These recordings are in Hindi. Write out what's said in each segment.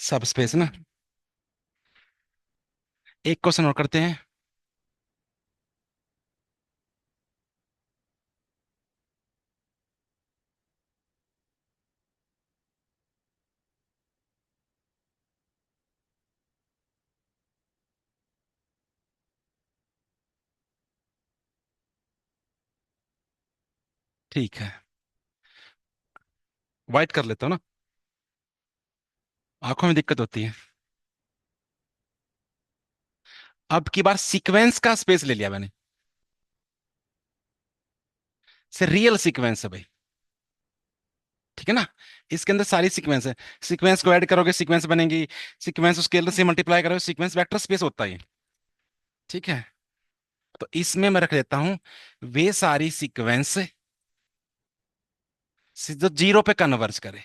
सब स्पेस ना। एक क्वेश्चन और करते हैं। ठीक है, वाइट कर लेता हूँ ना, आंखों में दिक्कत होती है। अब की बार सीक्वेंस का स्पेस ले लिया मैंने, से रियल सीक्वेंस है भाई। ठीक है ना। इसके अंदर सारी सीक्वेंस है। सीक्वेंस को ऐड करोगे सीक्वेंस बनेगी। सीक्वेंस स्केलर से मल्टीप्लाई करोगे सीक्वेंस वेक्टर स्पेस होता है। ठीक है। तो इसमें मैं रख देता हूं वे सारी सीक्वेंस जो जीरो पे कन्वर्ज करे।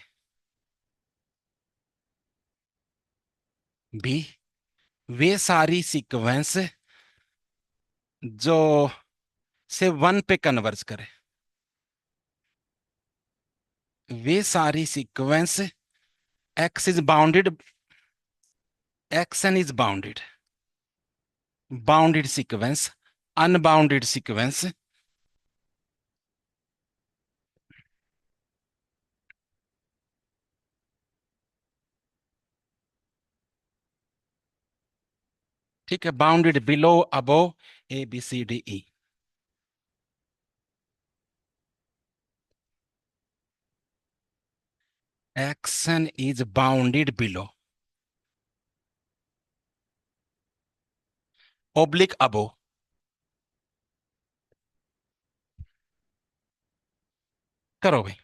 बी, वे सारी सीक्वेंस जो से वन पे कन्वर्ज करे। वे सारी sequence X is bounded, X N is bounded, bounded sequence, unbounded sequence. ठीक है, bounded below above A B C D E. X N is bounded below oblique above. करो भाई।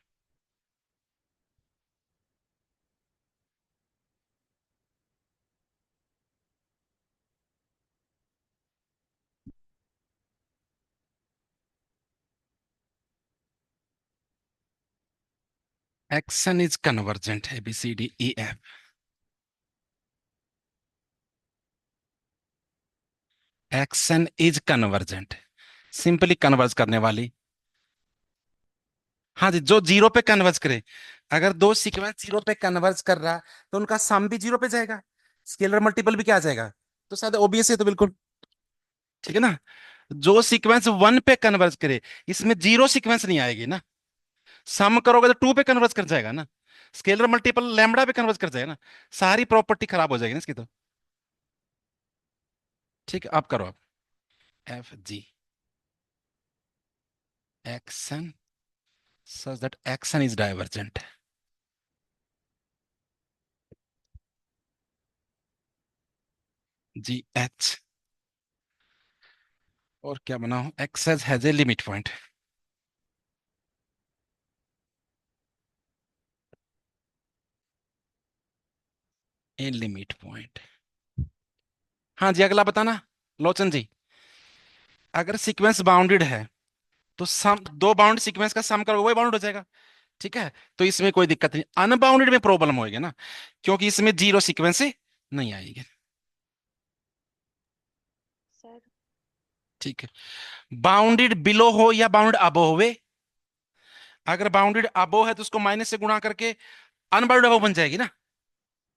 X N is convergent A B C D E F. X N is convergent, simply converge करने वाली। हाँ जी, जो जीरो पे कन्वर्ज करे। अगर दो सीक्वेंस जीरो पे कन्वर्ज कर रहा तो उनका सम भी जीरो पे जाएगा, स्केलर मल्टीपल भी क्या आ जाएगा। तो शायद ओबीएस है तो बिल्कुल। ठीक है ना। जो सीक्वेंस वन पे कन्वर्ज करे, इसमें जीरो सीक्वेंस नहीं आएगी ना। सम करोगे तो टू पे कन्वर्ज कर जाएगा ना। स्केलर मल्टीपल लैम्बडा पे कन्वर्ज कर जाएगा ना। सारी प्रॉपर्टी खराब हो जाएगी ना इसकी तो। ठीक है, आप करो आप। F G action such that action is divergent. Ji H, और क्या बनाओ, x has a limit point. A limit point. हाँ जी, अगला बताना लोचन जी। अगर सीक्वेंस बाउंडेड है तो सम, दो बाउंड सीक्वेंस का सम करोगे वही बाउंड हो जाएगा। ठीक है। तो इसमें कोई दिक्कत नहीं, अनबाउंडेड में प्रॉब्लम होगी ना, क्योंकि इसमें जीरो सीक्वेंस नहीं आएगी। सर। ठीक है। बाउंडेड बिलो हो या बाउंड अबो होवे। अगर बाउंडेड अबो है तो उसको माइनस से गुणा करके अनबाउंडेड अबो बन जाएगी ना,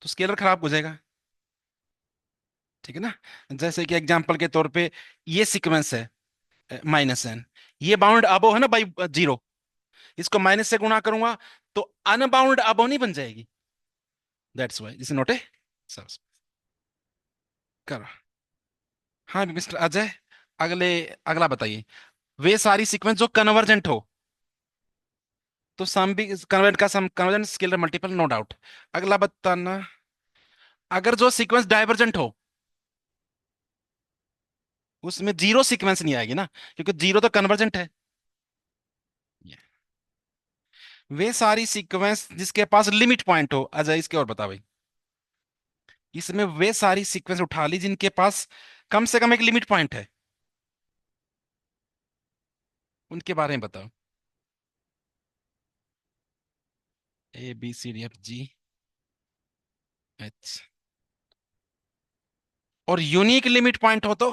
तो स्केलर खराब हो जाएगा। ठीक है ना। जैसे कि एग्जांपल के तौर पे ये सीक्वेंस है माइनस एन, ये बाउंड अबो है ना बाई जीरो, इसको माइनस से गुणा करूंगा तो अनबाउंड अबो नहीं बन जाएगी। That's why this is not ए सब। करो। हाँ मिस्टर अजय, अगले, अगला बताइए। वे सारी सीक्वेंस जो कन्वर्जेंट हो, तो सम भी कन्वर्जेंट का sum, convergent scalar multiple no doubt. अगला बताना, अगर जो सीक्वेंस डाइवर्जेंट हो उसमें जीरो सीक्वेंस नहीं आएगी ना, क्योंकि जीरो तो कन्वर्जेंट है। वे सारी सीक्वेंस जिसके पास लिमिट पॉइंट हो, अजय इसके और बता भाई। इसमें वे सारी सीक्वेंस उठा ली जिनके पास कम से कम एक लिमिट पॉइंट है, उनके बारे में बताओ। A B C D F G H. और यूनिक लिमिट पॉइंट हो तो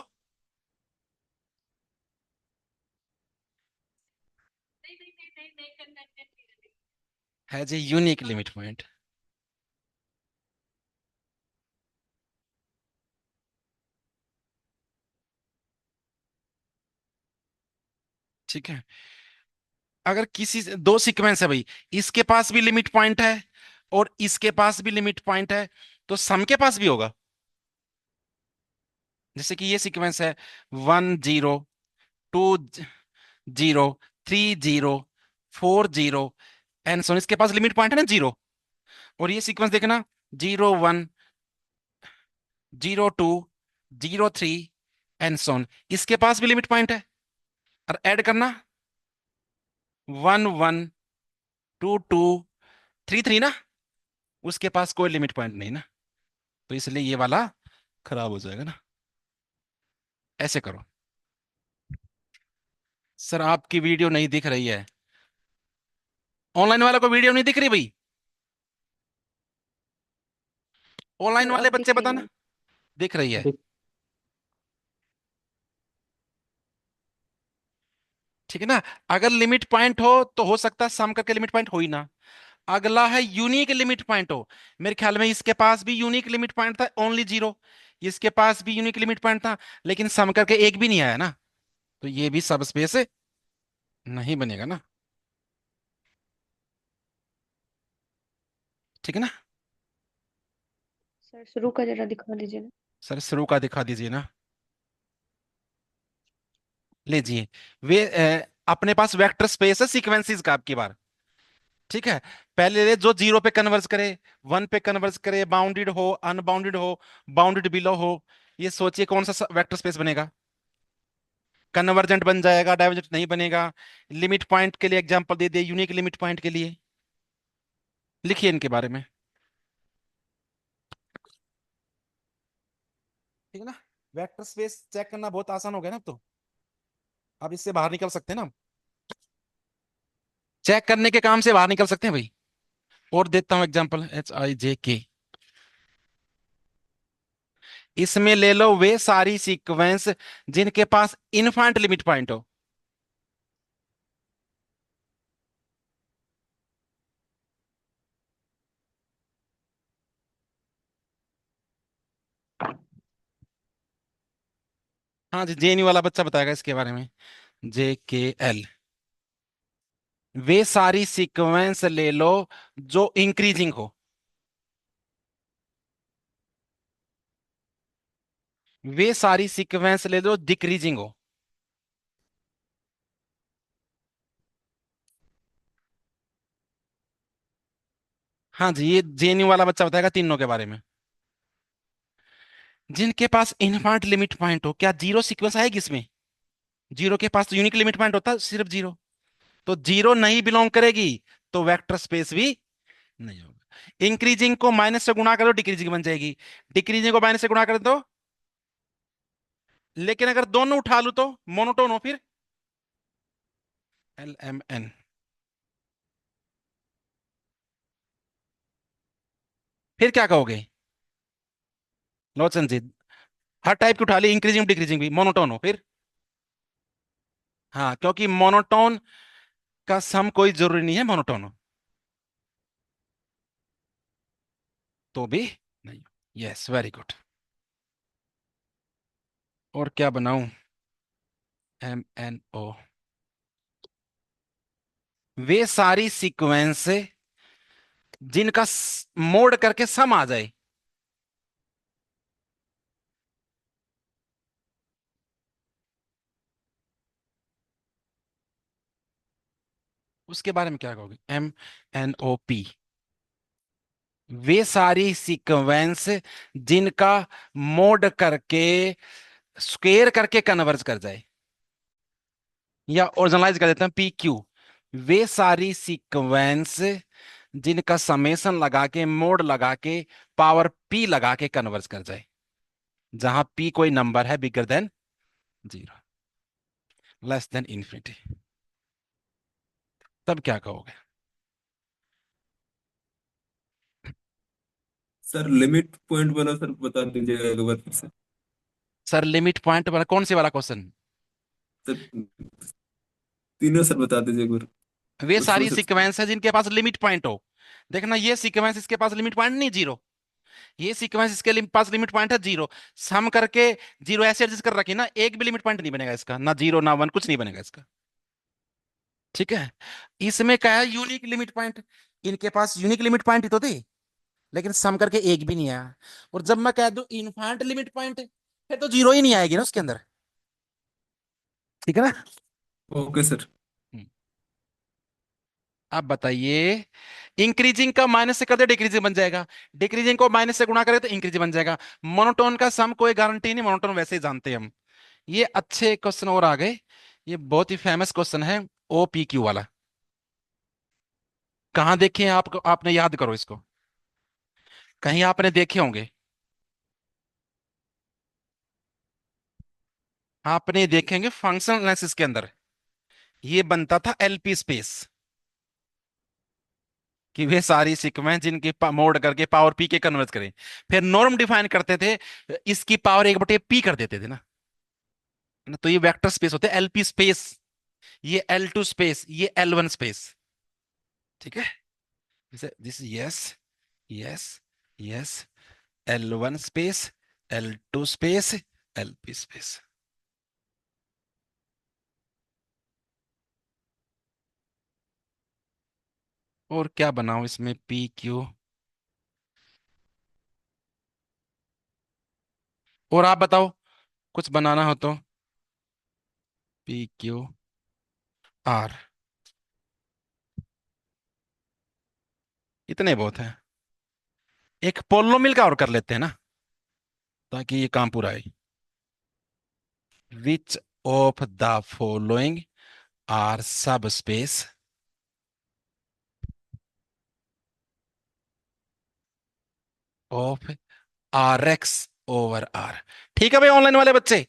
है जी यूनिक लिमिट पॉइंट। ठीक है। अगर दो सीक्वेंस है भाई, इसके पास भी लिमिट पॉइंट है और इसके पास भी लिमिट पॉइंट है, तो सम के पास भी होगा। जैसे कि ये सीक्वेंस है 1 0 2 0 3 0 4 0 एंड सो, इसके पास लिमिट पॉइंट है ना 0। और ये सीक्वेंस देखना, 0 1 0 2 0 3 एंड सोन, इसके पास भी लिमिट पॉइंट है। और ऐड करना 1 1 2 2 3 3 ना, उसके पास कोई लिमिट पॉइंट नहीं ना, तो इसलिए ये वाला खराब हो जाएगा ना। ऐसे करो। सर आपकी वीडियो नहीं दिख रही है, ऑनलाइन वाला को वीडियो नहीं दिख रही भाई? ऑनलाइन सर वाले अब बच्चे दिख रही है बताना। मैम। दिख रही है? दिख। ठीक है ना। अगर लिमिट पॉइंट हो तो हो सकता है सम करके लिमिट पॉइंट हो ही ना। अगला है यूनिक लिमिट पॉइंट हो। मेरे ख्याल में इसके पास भी यूनिक लिमिट पॉइंट था, ओनली 0। इसके पास भी यूनिक लिमिट पॉइंट था, लेकिन सम करके एक भी नहीं आया ना, तो ये भी सब स्पेस नहीं बनेगा ना। ठीक है ना। सर शुरू का जरा दिखा दीजिए ना। सर शुरू का दिखा दीजिए ना। लीजिए, वे अपने पास वेक्टर स्पेस है सीक्वेंसेस का आपकी बार। ठीक है। पहले जो 0 पे कन्वर्ज करे, 1 पे कन्वर्ज करे, बाउंडेड हो, अनबाउंडेड हो, बाउंडेड बिलो हो, ये सोचिए कौन सा वेक्टर स्पेस बनेगा। कन्वर्जेंट बन जाएगा, डाइवर्जेंट नहीं बनेगा। लिमिट पॉइंट के लिए एग्जांपल दे दिए, यूनिक लिमिट पॉइंट के लिए लिखिए इनके बारे में। ठीक है ना। वेक्टर स्पेस चेक करना बहुत आसान हो गया ना अब तो। अब इससे बाहर निकल सकते हैं ना हम। चेक करने के काम से बाहर निकल सकते हैं भाई। और देता हूं एग्जांपल, HIJK। इसमें ले लो वे सारी सीक्वेंस जिनके पास इनफाइनाइट लिमिट पॉइंट हो। हाँ जी, JNU वाला बच्चा बताएगा इसके बारे में। JKL। वे सारी सीक्वेंस ले लो जो इंक्रीजिंग हो। वे सारी सीक्वेंस ले लो डिक्रीजिंग हो। हाँ जी, ये JNU वाला बच्चा बताएगा तीनों के बारे में। जिनके पास इनफाइनाइट लिमिट पॉइंट हो, क्या 0 सीक्वेंस आएगी इसमें? 0 के पास तो यूनिक लिमिट पॉइंट होता है सिर्फ 0, तो 0 नहीं बिलोंग करेगी, तो वेक्टर स्पेस भी नहीं होगा। इंक्रीजिंग को माइनस से गुणा करो, डिक्रीजिंग बन जाएगी। डिक्रीजिंग को माइनस से गुणा कर दो, लेकिन अगर दोनों उठा लू तो मोनोटोन हो, फिर LMN। फिर क्या कहोगे लोचन जी? हर टाइप की उठा ली, इंक्रीजिंग डिक्रीजिंग भी, मोनोटोन हो फिर। हाँ, क्योंकि मोनोटोन का सम कोई जरूरी नहीं है मोनोटोन हो, तो भी नहीं। Yes, very good. और क्या बनाऊं? MNO। वे सारी सीक्वेंस जिनका मोड करके सम आ जाए। उसके बारे में क्या कहोगे? MNOP। वे सारी सीक्वेंस जिनका मोड करके स्क्वेयर करके कन्वर्ज कर जाए, या ओरिजिनलाइज कर देते हैं PQ। वे सारी सीक्वेंस जिनका समेशन लगा के, मोड लगा के, पावर P लगा के कन्वर्ज कर जाए, जहां P कोई नंबर है bigger than 0, less than infinity, तब क्या कहोगे? सर लिमिट पॉइंट वाला सर बता दीजिएगा एक बार फिर से। सर लिमिट पॉइंट वाला कौन से वाला क्वेश्चन? सर तीनों सर बता दीजिए एक बार। वे उसमें सारी से सीक्वेंस है जिनके पास लिमिट पॉइंट हो। देखना, ये सीक्वेंस इसके पास लिमिट पॉइंट नहीं 0, ये सीक्वेंस इसके पास लिमिट पॉइंट है 0। सम करके 0 ऐसे एडजस्ट कर रखी ना, एक भी लिमिट पॉइंट नहीं बनेगा इसका, ना 0 ना 1, कुछ नहीं बनेगा इसका। ठीक है। इसमें क्या है, यूनिक लिमिट पॉइंट। इनके पास यूनिक लिमिट पॉइंट ही तो थे, लेकिन सम करके एक भी नहीं आया। और जब मैं कह दूं इनफाइनाइट लिमिट पॉइंट, फिर तो जीरो ही नहीं आएगी ना उसके अंदर। ठीक है ना। Okay sir. हम्म। अब बताइए, इंक्रीजिंग का माइनस से कर दे डिक्रीजिंग बन जाएगा, डिक्रीजिंग को माइनस से गुणा करे तो इंक्रीजिंग बन जाएगा। मोनोटोन का सम कोई गारंटी नहीं, मोनोटोन वैसे ही जानते हैं हम। ये अच्छे क्वेश्चन और आ गए। ये बहुत ही फेमस क्वेश्चन है, OPQ वाला। कहाँ देखे हैं आपको, आपने याद करो इसको, कहीं आपने देखे होंगे। आपने देखेंगे फंक्शनल एनालिसिस के अंदर ये बनता था LP स्पेस, कि वे सारी सीक्वेंस जिनके मोड करके पावर P के कन्वर्ट करें। फिर नॉर्म डिफाइन करते थे, इसकी पावर 1/P कर देते थे ना। तो ये वेक्टर स्पेस होते हैं, LP स्पेस। ये L2 स्पेस, ये L1 स्पेस। ठीक है। This yes, yes, yes, L1 space, L2 space, LP space. और क्या बनाऊं इसमें, PQ। और आप बताओ, कुछ बनाना हो तो। PQR, इतने बहुत है। एक पोलोमिल का और कर लेते हैं ना, ताकि ये काम पूरा है। Which of the following are sub space of RX/R। ठीक है भाई, ऑनलाइन वाले बच्चे,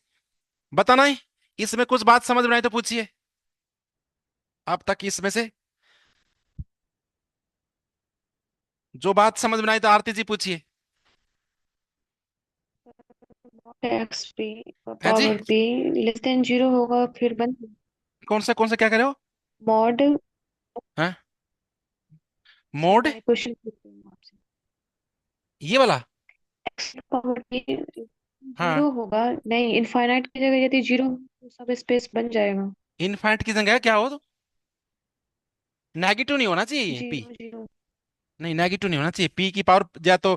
बताना है। इसमें कुछ बात समझ में आई तो पूछिए। अब तक इसमें से जो बात समझ में आई तो आरती जी पूछिए। एक्स पी है जी। Power P less than zero होगा फिर बन कौन सा क्या करे हो। मॉड। हाँ, सर मोड, मैं क्वेश्चन पूछती हूँ आपसे। ये वाला। एक्स पावर पी हाँ, जीरो होगा नहीं, इनफाइनाइट की जगह यदि जीरो तो सब स्पेस बन जाएगा। इनफाइनाइट की जगह क्या हो तो नेगेटिव नहीं होना चाहिए P। Zero zero. नहीं, नेगेटिव नहीं होना चाहिए। P की पावर या तो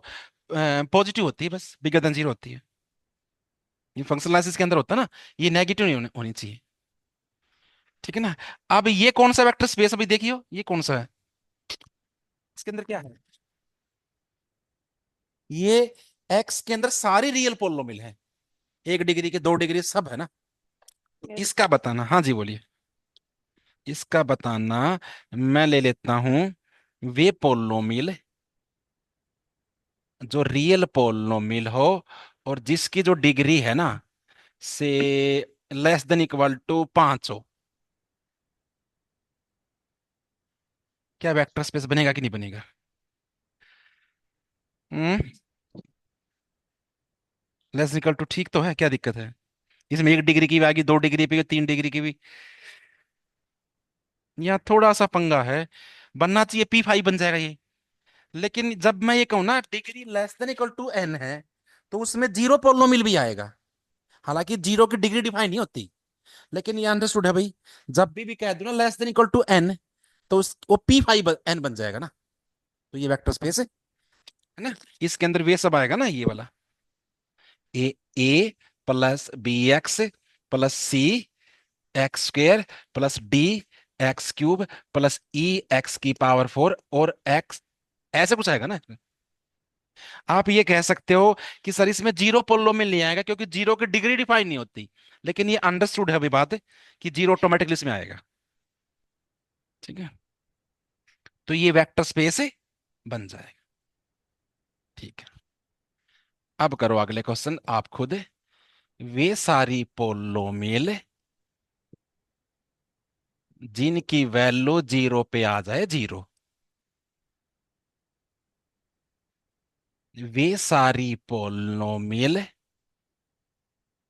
पॉजिटिव होती है, बस बिगर देन जीरो होती है। ये फंक्शनल एनालिसिस के अंदर होता है ना, ये नेगेटिव नहीं होनी चाहिए। ठीक है ना। अब ये कौन सा वेक्टर स्पेस, अभी देखियो ये कौन सा है, इसके अंदर क्या है। ये एक्स के अंदर सारी रियल पोलोमिल है, 1 डिग्री के, 2 डिग्री सब है ना। तो यस। इसका बताना, हाँ जी बोलिए। इसका बताना, मैं ले लेता हूं वे पोलोमिल जो रियल पोलोमिल हो, और जिसकी जो डिग्री है ना, से << 5 हो। क्या वेक्टर स्पेस बनेगा कि नहीं बनेगा। हम्म। << ठीक तो है, क्या दिक्कत है। इसमें 1 डिग्री की भी आएगी, 2 डिग्री की भी, 3 डिग्री की भी। यहाँ थोड़ा सा पंगा है, बनना चाहिए P5 बन जाएगा ये। लेकिन जब मैं ये कहूँ ना डिग्री << n है, तो उसमें जीरो पोलोमिल भी आएगा। हालांकि जीरो की डिग्री डिफाइन नहीं होती, लेकिन ये अंडरस्टूड है भाई। जब भी कह दो ना << n, तो वो P5 n बन जाएगा ना। तो ये वेक्टर स्पेस है ना। इसके अंदर वे सब आएगा ना, ये वाला A plus BX plus C x² plus DX³ plus EX⁴ और x, ऐसे कुछ आएगा ना। आप ये कह सकते हो कि सर इसमें जीरो पोलो में नहीं आएगा, क्योंकि जीरो की डिग्री डिफाइन नहीं होती। लेकिन ये अंडरस्टूड है अभी बात, कि जीरो ऑटोमेटिकली इसमें आएगा। ठीक है। तो ये वेक्टर स्पेस बन जाएगा। ठीक है। अब करो अगले क्वेश्चन आप खुद। वे सारी पोलोमियल जिनकी वैल्यू जीरो पे आ जाए जीरो, वे सारी पोलोमियल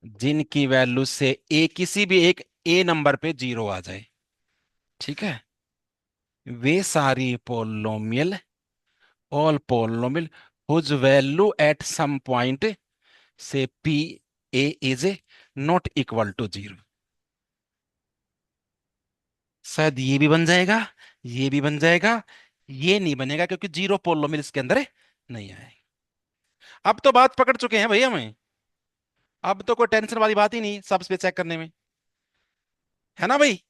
जिनकी वैल्यू से किसी भी एक नंबर पे जीरो आ जाए। ठीक है। वे सारी polynomial, all polynomial whose value at some point से P a is not equal to zero. शायद ये भी बन जाएगा, ये भी बन जाएगा, ये नहीं बनेगा क्योंकि जीरो पोलोमिल इसके अंदर नहीं आए। अब तो बात पकड़ चुके हैं भैया हमें, अब तो कोई टेंशन वाली बात ही नहीं सब स्पेस चेक करने में, है ना भाई?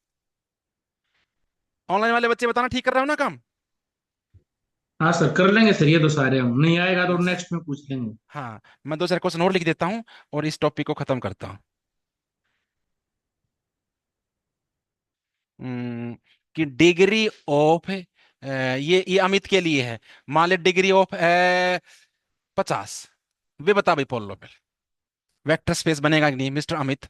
ऑनलाइन वाले बच्चे बताना ठीक कर रहे हो ना काम? हाँ सर, कर लेंगे सर, ये तो सारे हम, नहीं आएगा तो यस। नेक्स्ट में पूछ लेंगे। हाँ, मैं दो चार क्वेश्चन और लिख देता हूँ और इस टॉपिक को खत्म करता हूँ। हम्म, कि डिग्री ऑफ, ये अमित के लिए है। मान ले डिग्री ऑफ 50, वे बता भाई पॉलिनॉमियल वेक्टर स्पेस बनेगा कि नहीं मिस्टर अमित?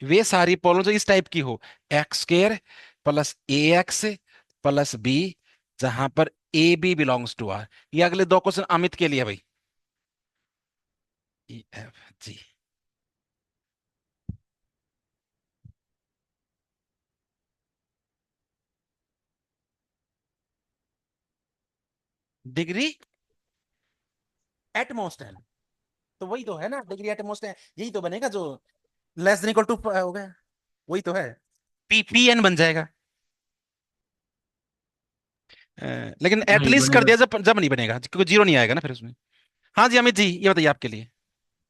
वे सारी पॉलिनॉमियल जो इस टाइप की हो, x square plus a x plus b, जहां पर a b belongs to R. ये अगले दो क्वेश्चन अमित के लिए भाई। E F G. Degree at most है, तो वही तो है ना, डिग्री एटमोस्ट है, यही तो बनेगा जो लेस देन इक्वल टू हो गया, वही तो है। पी पी एन बन जाएगा। लेकिन नहीं एटलीस्ट कर बनेगा, दिया जब जब नहीं बनेगा क्योंकि जीरो नहीं आएगा ना फिर उसमें। हाँ जी अमित जी, ये बताइए आपके लिए।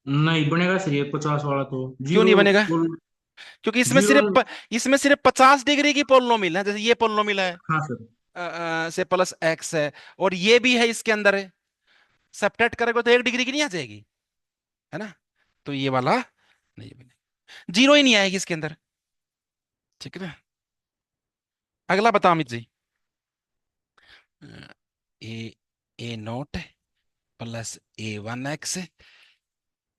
नहीं बनेगा सर, ये 50 वाला तो क्यों नहीं जीरो। बनेगा? क्योंकि इसमें जीरो। सिर्फ 50 डिग्री की पोलिनोमियल है, जैसे ये पोलिनोमियल है हाँ सर। से प्लस एक्स है, और ये भी है इसके अंदर है, सब्ट्रैक्ट करेगा तो 1 डिग्री की नहीं आ जाएगी, है ना? तो ये वाला नहीं बनेगा, जीरो ही नहीं आएगी इसके अंदर। ठीक है ना? अगला बताओ Amit ji. A a naught plus A1x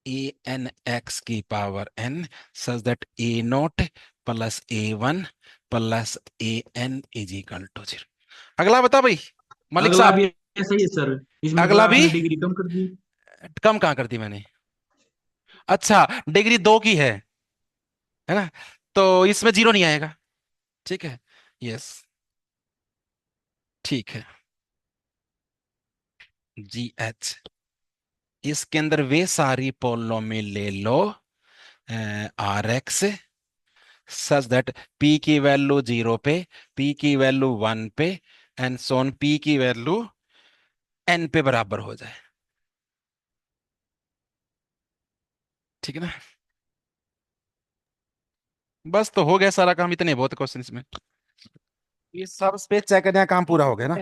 a n x की power n, such that a naught plus A1 plus a n is equal to 0। अगला बता भाई मलिक अगला साहब। भी ऐसा ही है सर, इसमें तो अगला भी आपने डिग्री कम कर दी। कम कहाँ कर दी मैंने? अच्छा, डिग्री 2 की है ना, तो इसमें जीरो नहीं आएगा। ठीक है, यस, ठीक है। जी एच, इसके अंदर वे सारी पोलिनोमियल ले लो R X, such that P की वैल्यू 0 पे, पी की वैल्यू 1 पे, एंड सोन पी की वैल्यू एन पे बराबर हो जाए। ठीक है ना? बस तो हो गया सारा काम, इतने बहुत क्वेश्चन में, ये सब स्पेस चेक करने का काम पूरा हो गया ना।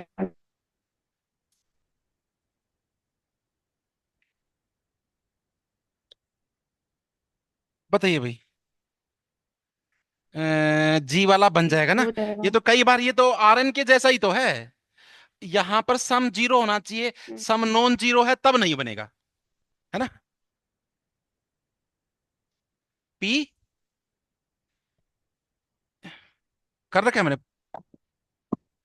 बताइए भाई। जी वाला बन जाएगा ना? हो ये जाएगा। तो कई बार, ये तो आर एन के जैसा ही तो है, यहां पर सम जीरो होना चाहिए, हम्म, सम नॉन जीरो है तब नहीं बनेगा, है ना? पी कर रखा है मैंने,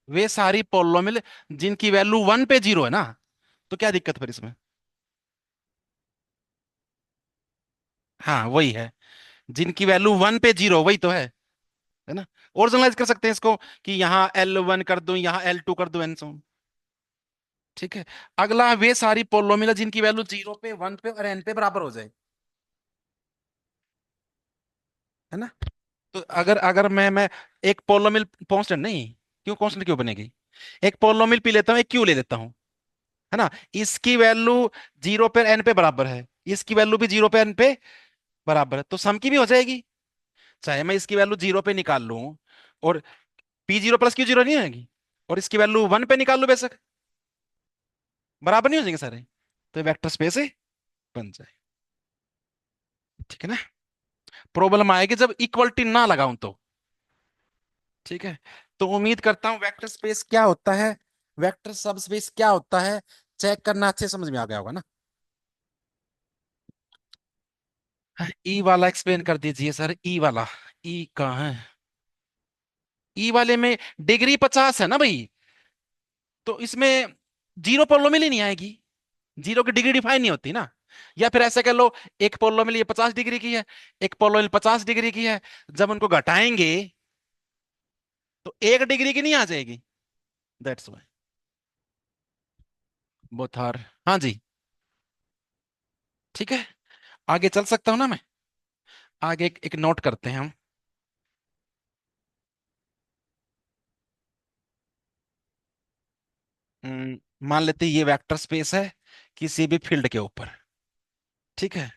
वे सारी पोलिनोमियल जिनकी वैल्यू 1 पे जीरो है ना, तो क्या दिक्कत फिर इसमें? हाँ वही है, जिनकी वैल्यू 1 पे जीरो, वही तो है ना? और जनरलाइज कर सकते हैं इसको कि यहाँ L1 कर दूं, यहाँ L2 कर दूं, एंड सो ऑन। ठीक है। अगला, वे सारी पोलिनोमियल जिनकी वैल्यू 0 पे, 1 पे और n पे बराबर हो जाए, है ना? तो अगर अगर मैं एक पोलिनोमियल कांस्टेंट नहीं, क्यों कांस्टेंट क्यों बनेगी, एक पोलिनोमियल पी लेता हूँ, एक क्यू ले लेता हूँ, है ना? इसकी वैल्यू 0 पे n पे बराबर है, इसकी वैल्यू भी 0 पे n पे बराबर है, तो सम की भी हो जाएगी। चाहे मैं इसकी वैल्यू 0 पे निकाल लूं और P0 प्लस Q0 नहीं आएगी, और इसकी वैल्यू 1 पे निकाल लूं बेशक, बराबर नहीं हो जाएंगे सारे, तो वेक्टर स्पेस है बन जाए। ठीक है ना? प्रॉब्लम आएगी जब इक्वलिटी ना लगाऊं तो। ठीक है, तो उम्मीद करता हूं वेक्टर स्पेस क्या होता है, वेक्टर सब स्पेस क्या होता है, चेक करना अच्छे समझ में आ गया होगा ना? ई वाला एक्सप्लेन कर दीजिए सर, ई वाला, ई कहाँ है? ई वाले में डिग्री 50 है ना भाई, तो इसमें जीरो पोलोमिल ही नहीं आएगी, जीरो की डिग्री डिफाइन नहीं होती ना। या फिर ऐसे कह लो, एक पोलोमिल ये 50 डिग्री की है, एक पोलोमिल 50 डिग्री की है, जब उनको घटाएंगे तो 1 डिग्री की नहीं आ जाएगी, दैट्स वाई बोथ आर। हाँ जी, ठीक है, आगे चल सकता हूं ना मैं? आगे एक नोट करते हैं हम। मान लेते हैं ये वेक्टर स्पेस है किसी भी फील्ड के ऊपर, ठीक है।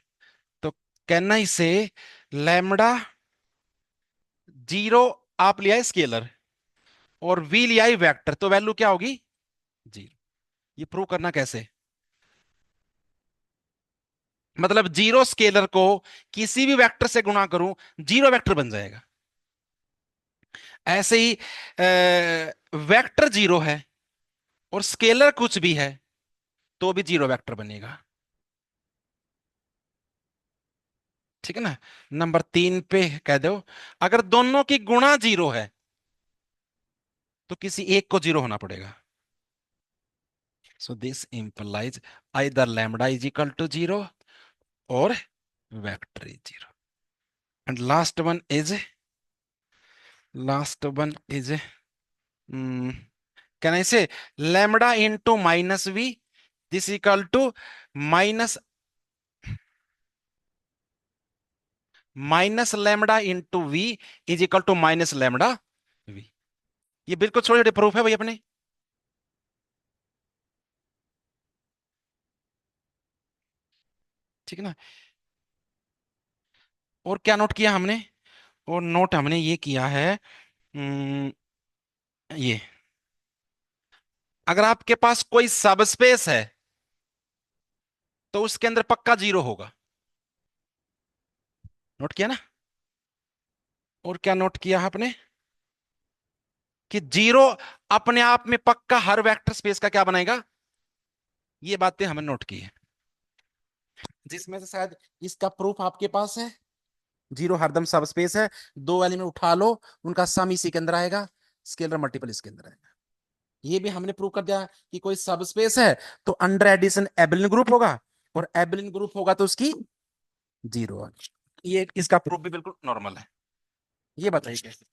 तो कहना इसे लैम्डा जीरो आप लिया स्केलर और वी लिया वेक्टर, तो वैल्यू क्या होगी? जीरो। ये प्रूव करना कैसे? मतलब जीरो स्केलर को किसी भी वेक्टर से गुणा करूं, जीरो वेक्टर बन जाएगा। ऐसे ही वेक्टर जीरो है और स्केलर कुछ भी है तो भी जीरो वेक्टर बनेगा, ठीक है ना। नंबर 3 पे कह दो, अगर दोनों की गुणा जीरो है तो किसी एक को जीरो होना पड़ेगा। So this implies either lambda is equal to zero और vector is zero. And last one is can I say lambda into minus V this equal to minus minus lambda into we is equal to minus lambda V. ये बिल्कुल छोटे छोटे प्रूफ है भाई अपने, ठीक है ना। और क्या नोट किया हमने? और नोट हमने ये किया है, ये अगर आपके पास कोई सब स्पेस है तो उसके अंदर पक्का जीरो होगा। नोट किया ना। और क्या नोट किया आपने? कि जीरो अपने आप में पक्का हर वेक्टर स्पेस का क्या बनाएगा। ये बातें हमने नोट की है, जिसमें से शायद इसका प्रूफ आपके पास है। जीरो हरदम सब स्पेस है, दो एलिमेंट उठा लो उनका सम इसी के अंदर आएगा, स्केलर मल्टीपल इसके अंदर आएगा। ये भी हमने प्रूव कर दिया कि कोई सब स्पेस है तो अंडर एडिशन एबेलियन ग्रुप होगा, और एबेलियन ग्रुप होगा तो उसकी जीरो। ये इसका प्रूफ भी बिल्कुल नॉर्मल है। ये बताइए कैसे?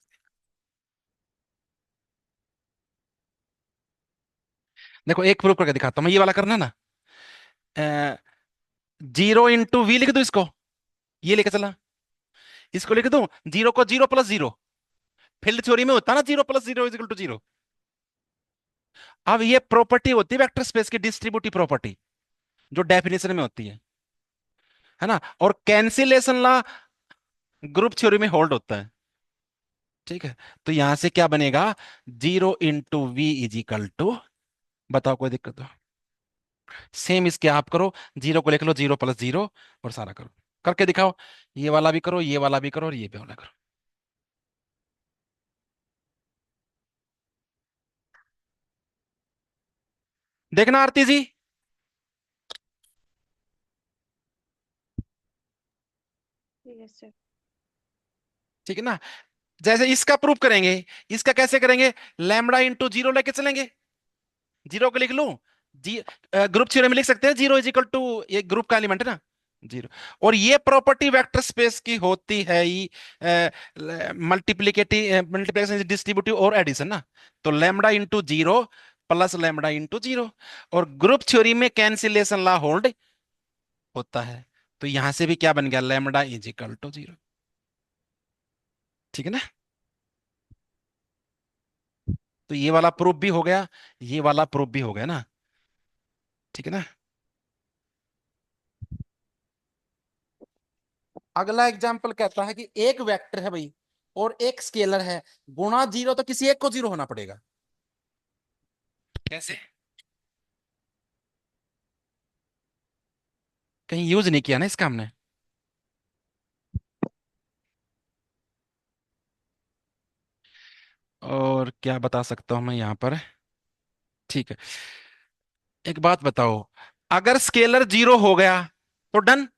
देखो एक प्रूफ करके दिखाता हूं मैं, ये वाला करना ना। जीरो इंटू वी लिख दो इसको, ये लेके चला। इसको लिख दो जीरो को zero plus zero, field theory में होता है ना zero plus zero is equal to zero. अब ये प्रॉपर्टी होती है वेक्टर स्पेस की, डिस्ट्रीब्यूटिव प्रॉपर्टी, जो डेफिनेशन में होती है ना। और कैंसिलेशन लॉ ग्रुप थ्योरी में होल्ड होता है, ठीक है। तो यहां से क्या बनेगा? Zero into we is equal to, बताओ कोई दिक्कत हो? सेम इसके आप करो, जीरो को लिख लो जीरो प्लस जीरो और सारा करो, करके दिखाओ। ये वाला भी करो, ये वाला भी करो, और ये भी वाला करो। देखना आरती जी, यस सर। ठीक है ना। जैसे इसका प्रूफ करेंगे, इसका कैसे करेंगे? लैम्बडा इंटू जीरो लेके चलेंगे, जीरो को लिख लूं। जी ग्रुप थ्योरी में लिख सकते हैं जीरो इज इक्वल टू, ये ग्रुप का एलिमेंट है ना, जीरो। और ये प्रॉपर्टी वेक्टर स्पेस की होती है ही मल्टीप्लिकेशन डिस्ट्रीब्यूटिव और एडिशन ना। तो lambda into zero plus lambda into zero, और ग्रुप थ्योरी में कैंसिलेशन लॉ होल्ड होता है। तो यहां से भी क्या बन गया? Lambda is equal to zero, ठीक है ना। तो ये वाला प्रूफ भी हो गया, ये वाला प्रूफ भी हो गया ना, ठीक है ना। अगला एग्जाम्पल कहता है कि एक वेक्टर है भाई और एक स्केलर है, गुणा जीरो तो किसी एक को जीरो होना पड़ेगा। कैसे? कहीं यूज नहीं किया ना इसका हमने। और क्या बता सकता हूं मैं यहां पर, ठीक है। एक बात बताओ, अगर स्केलर जीरो हो गया तो डन,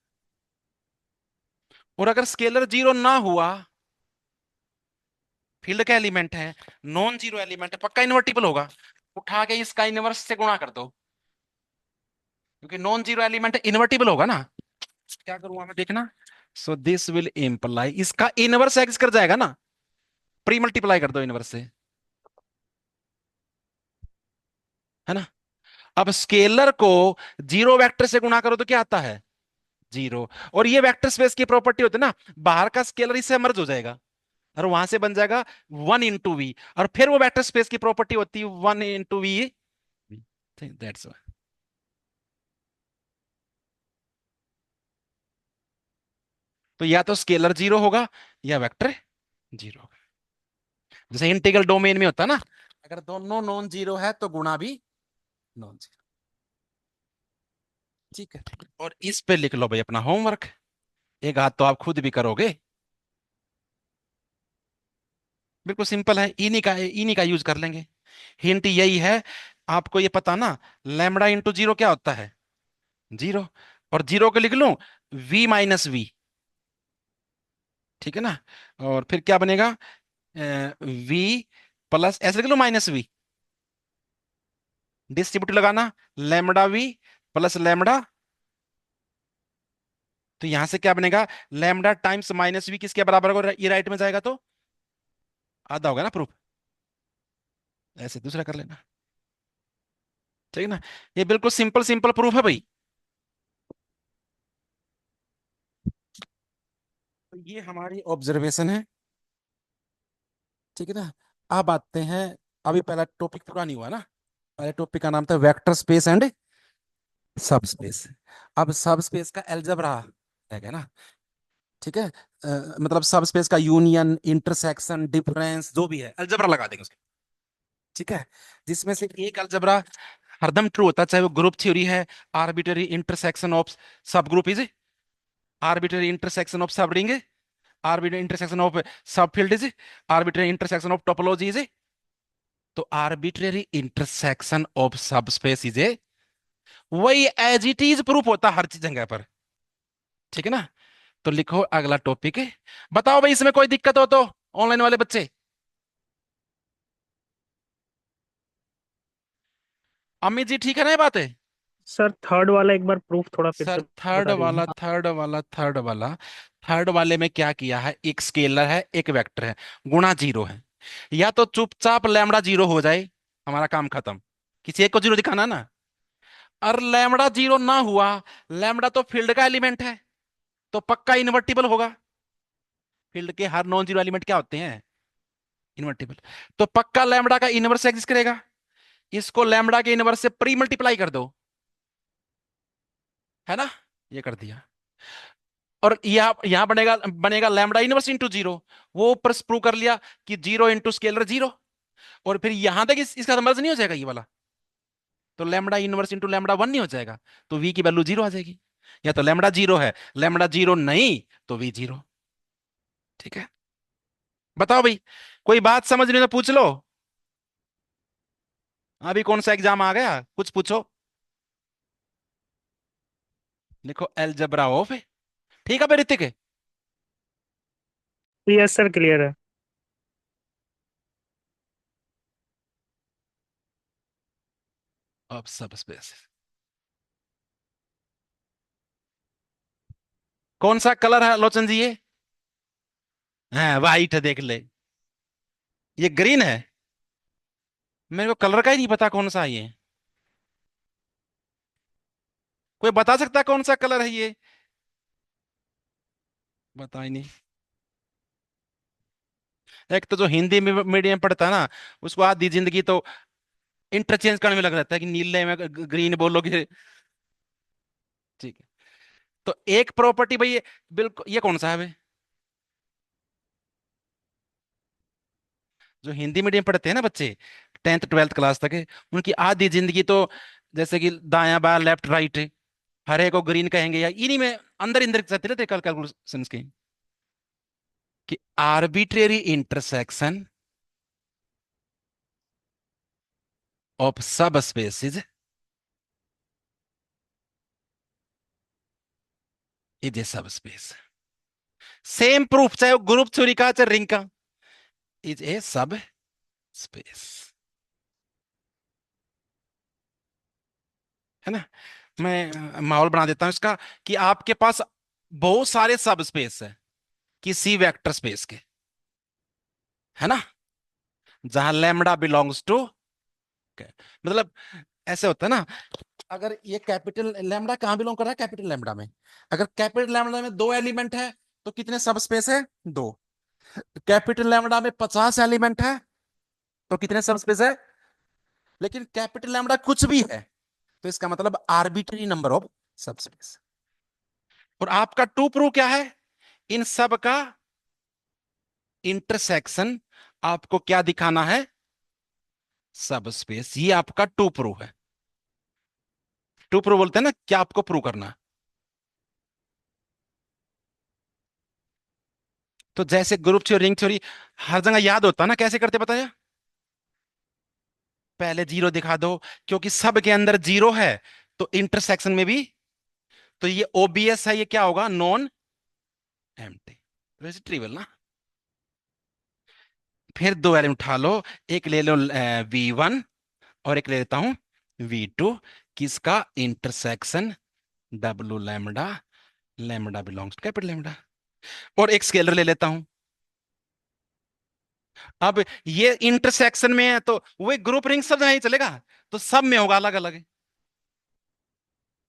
और अगर स्केलर जीरो ना हुआ, फील्ड का एलिमेंट है, नॉन जीरो एलिमेंट है, पक्का इन्वर्टिबल होगा, उठा के इसका इनवर्स से गुणा कर दो, क्योंकि नॉन जीरो एलिमेंट इन्वर्टिबल होगा ना। क्या करूंगा मैं, देखना। सो दिस विल इंप्लाई इसका इनवर्स एक्स कर जाएगा ना, प्री मल्टीप्लाई कर दो इनवर्स से, है ना। अब स्केलर को जीरो वेक्टर से गुणा करो तो क्या आता है? जीरो। और ये वेक्टर स्पेस की प्रॉपर्टी होती है ना, बाहर का स्केलर इससे मर्ज हो जाएगा और वहां से बन जाएगा 1 into v, और फिर वो वेक्टर स्पेस की प्रॉपर्टी होती है 1 into v। दैट्स तो या तो स्केलर जीरो होगा या वेक्टर जीरो होगा। जैसे इंटीग्रल डोमेन में होता है ना, अगर दोनों नॉन जीरो है तो गुणा भी नॉन जीरो। ठीक है, और इस पे लिख लो भाई अपना होमवर्क, एक हाथ तो आप खुद भी करोगे। बिल्कुल सिंपल है, इन्हीं का यूज कर लेंगे। हिंट यही है, आपको ये पता ना, लैम्बडा इंटू जीरो क्या होता है, जीरो। और जीरो को लिख लूं v-v, ठीक है ना। और फिर क्या बनेगा, v प्लस, ऐसे लिख लो -v, डिस्ट्रीब्यूटिव लगाना, लैम्बडा v प्लस लैम्बडा। तो यहां से क्या बनेगा, लैम्बडा टाइम्स -v किसके बराबर होगा, ये राइट में जाएगा तो आधा होगा ना प्रूफ। ऐसे दूसरा कर लेना, ठीक है ना। ये बिल्कुल सिंपल सिंपल प्रूफ है भाई। तो ये हमारी ऑब्जर्वेशन है, ठीक है ना। अब आते हैं, अभी पहला टॉपिक पूरा नहीं हुआ ना, पहले टॉपिक का नाम था वेक्टर स्पेस एंड सब स्पेस। अब सब स्पेस का अलजेब्रा है ना, ठीक है। मतलब सब स्पेस का यूनियन, इंटरसेक्शन, डिफरेंस, जो भी है अलजेब्रा लगा देंगे उसके, ठीक है। जिसमें से एक अलजेब्रा हरदम ट्रू होता है, चाहे वो ग्रुप थ्योरी है, आर्बिटरी इंटरसेक्शन ऑफ सब group is, arbitrary intersection of सब रिंग, आर्बिटरी इंटरसेक्शन ऑफ सब field is, arbitrary intersection of topology is. तो आर्बिट्रेरी इंटरसेक्शन ऑफ सब स्पेस इज ए, वही एज इट इज प्रूफ होता है हर चीज जगह पर, ठीक है ना। तो लिखो अगला टॉपिक है, बताओ भाई इसमें कोई दिक्कत हो तो, ऑनलाइन वाले बच्चे। अमित जी ठीक है ना ये बात है। सर थर्ड वाला एक बार प्रूफ थोड़ा फिर सर से बता दीजिए। थर्ड वाले में क्या किया है, एक स्केलर है एक वेक्टर है, गुणा जीरो है। या तो चुपचाप लैम्बडा जीरो हो जाए, हमारा काम खत्म, किसी एक को जीरो दिखाना ना। और लैम्बडा जीरो ना हुआ, लैम्बडा तो फील्ड का एलिमेंट है, तो पक्का इन्वर्टिबल होगा। फील्ड के हर नॉन जीरो एलिमेंट क्या होते हैं, इन्वर्टिबल। तो पक्का लैम्बडा का इनवर्स एग्जिस्ट करेगा। इसको लैम्बडा के इनवर्स से प्री मल्टीप्लाई कर दो, है ना, ये कर दिया। और यहां बनेगा बनेगा लैम्बडा इनवर्स इंटू जीरो, वो ऊपर प्रूव कर लिया कि जीरो इंटू स्केलर जीरो। और फिर यहां तक इसका मर्ज नहीं हो जाएगा ये वाला, तो lambda inverse into lambda one नहीं हो जाएगा, तो वी की वैल्यू जीरो आ जाएगी। या तो लैम्बडा जीरो है, लैम्बडा जीरो नहीं, तो वी जीरो, ठीक है। बताओ भाई, कोई बात समझ नहीं तो पूछ लो, अभी कौन सा एग्जाम आ गया, कुछ पूछो। लिखो अलजेब्रा ऑफ, ठीक है भाई ऋतिक। यस सर क्लियर है। ऑफ सब स्पेस, कौन सा कलर है लोचन जी ये, हाँ वाइट है, देख ले, ये ग्रीन है। मेरे को कलर का ही नहीं पता कौन सा है ये, कोई बता सकता है कौन सा कलर है ये, बता ही नहीं। एक तो जो हिंदी में मीडियम पढ़ता है ना, उसको आधी जिंदगी तो इंटरचेंज करने में लग रहता है कि नीले में ग्रीन बोलोगे, ठीक है। तो एक प्रॉपर्टी भाई, ये बिल्कुल, ये कौन सा है भाई, जो हिंदी मीडियम पढ़ते हैं ना बच्चे, 10th 12th क्लास तक है, उनकी आधी जिंदगी तो, जैसे कि दायां बायां लेफ्ट राइट, हरे को ग्रीन कहेंगे, या इन्हीं में अंदर अंदर चलते रहते कैलकुलेशंस के, कि आर्बिट्रेरी इंटरसेक्शन ऑफ सब स्पेसिस इज ए सब स्पेस। सेम प्रूफ, चाहे वो ग्रुप थ्योरी का चाहे रिंग का, इज ए सब स्पेस, है ना। मैं माहौल बना देता हूं इसका, कि आपके पास बहुत सारे सब स्पेस है किसी वेक्टर स्पेस के, है ना, जहां लैम्बडा बिलोंग्स टू, मतलब ऐसे होता है ना, अगर ये कैपिटल लैम्डा कहाँ बिलोंग कर रहा है, कैपिटल लैम्डा में। अगर कैपिटल लैम्डा में 2 एलिमेंट है तो कितने सब स्पेस है, 2। कैपिटल लैम्डा में 50 एलिमेंट है तो कितने सब स्पेस है। लेकिन कैपिटल लैम्डा कुछ भी है तो इसका मतलब आर्बिट्री नंबर ऑफ सब स्पेस। और आपका टू प्रूव क्या है, इन सब का इंटरसेक्शन आपको क्या दिखाना है, सब स्पेस। ये आपका टू प्रूव है। टू प्रूव बोलते हैं ना, क्या आपको प्रूव करना है। तो जैसे ग्रुप थ्योरी, रिंग थ्योरी हर जगह याद होता है ना, कैसे करते बताया, पहले जीरो दिखा दो, क्योंकि सब के अंदर जीरो है तो इंटरसेक्शन में भी। तो ये ओबीएस है, ये क्या होगा, नॉन एम्प्टी, वैसे ट्रिवियल ना। फिर 2 एलिमेंट उठा लो, एक ले लो V1 और एक ले लेता हूं V2, किसका intersection W lambda, lambda belongs to capital lambda. और एक स्केलर ले लेता हूं। अब ये इंटरसेक्शन में है तो वो ग्रुप रिंग सब नहीं चलेगा, तो सब में होगा अलग अलग,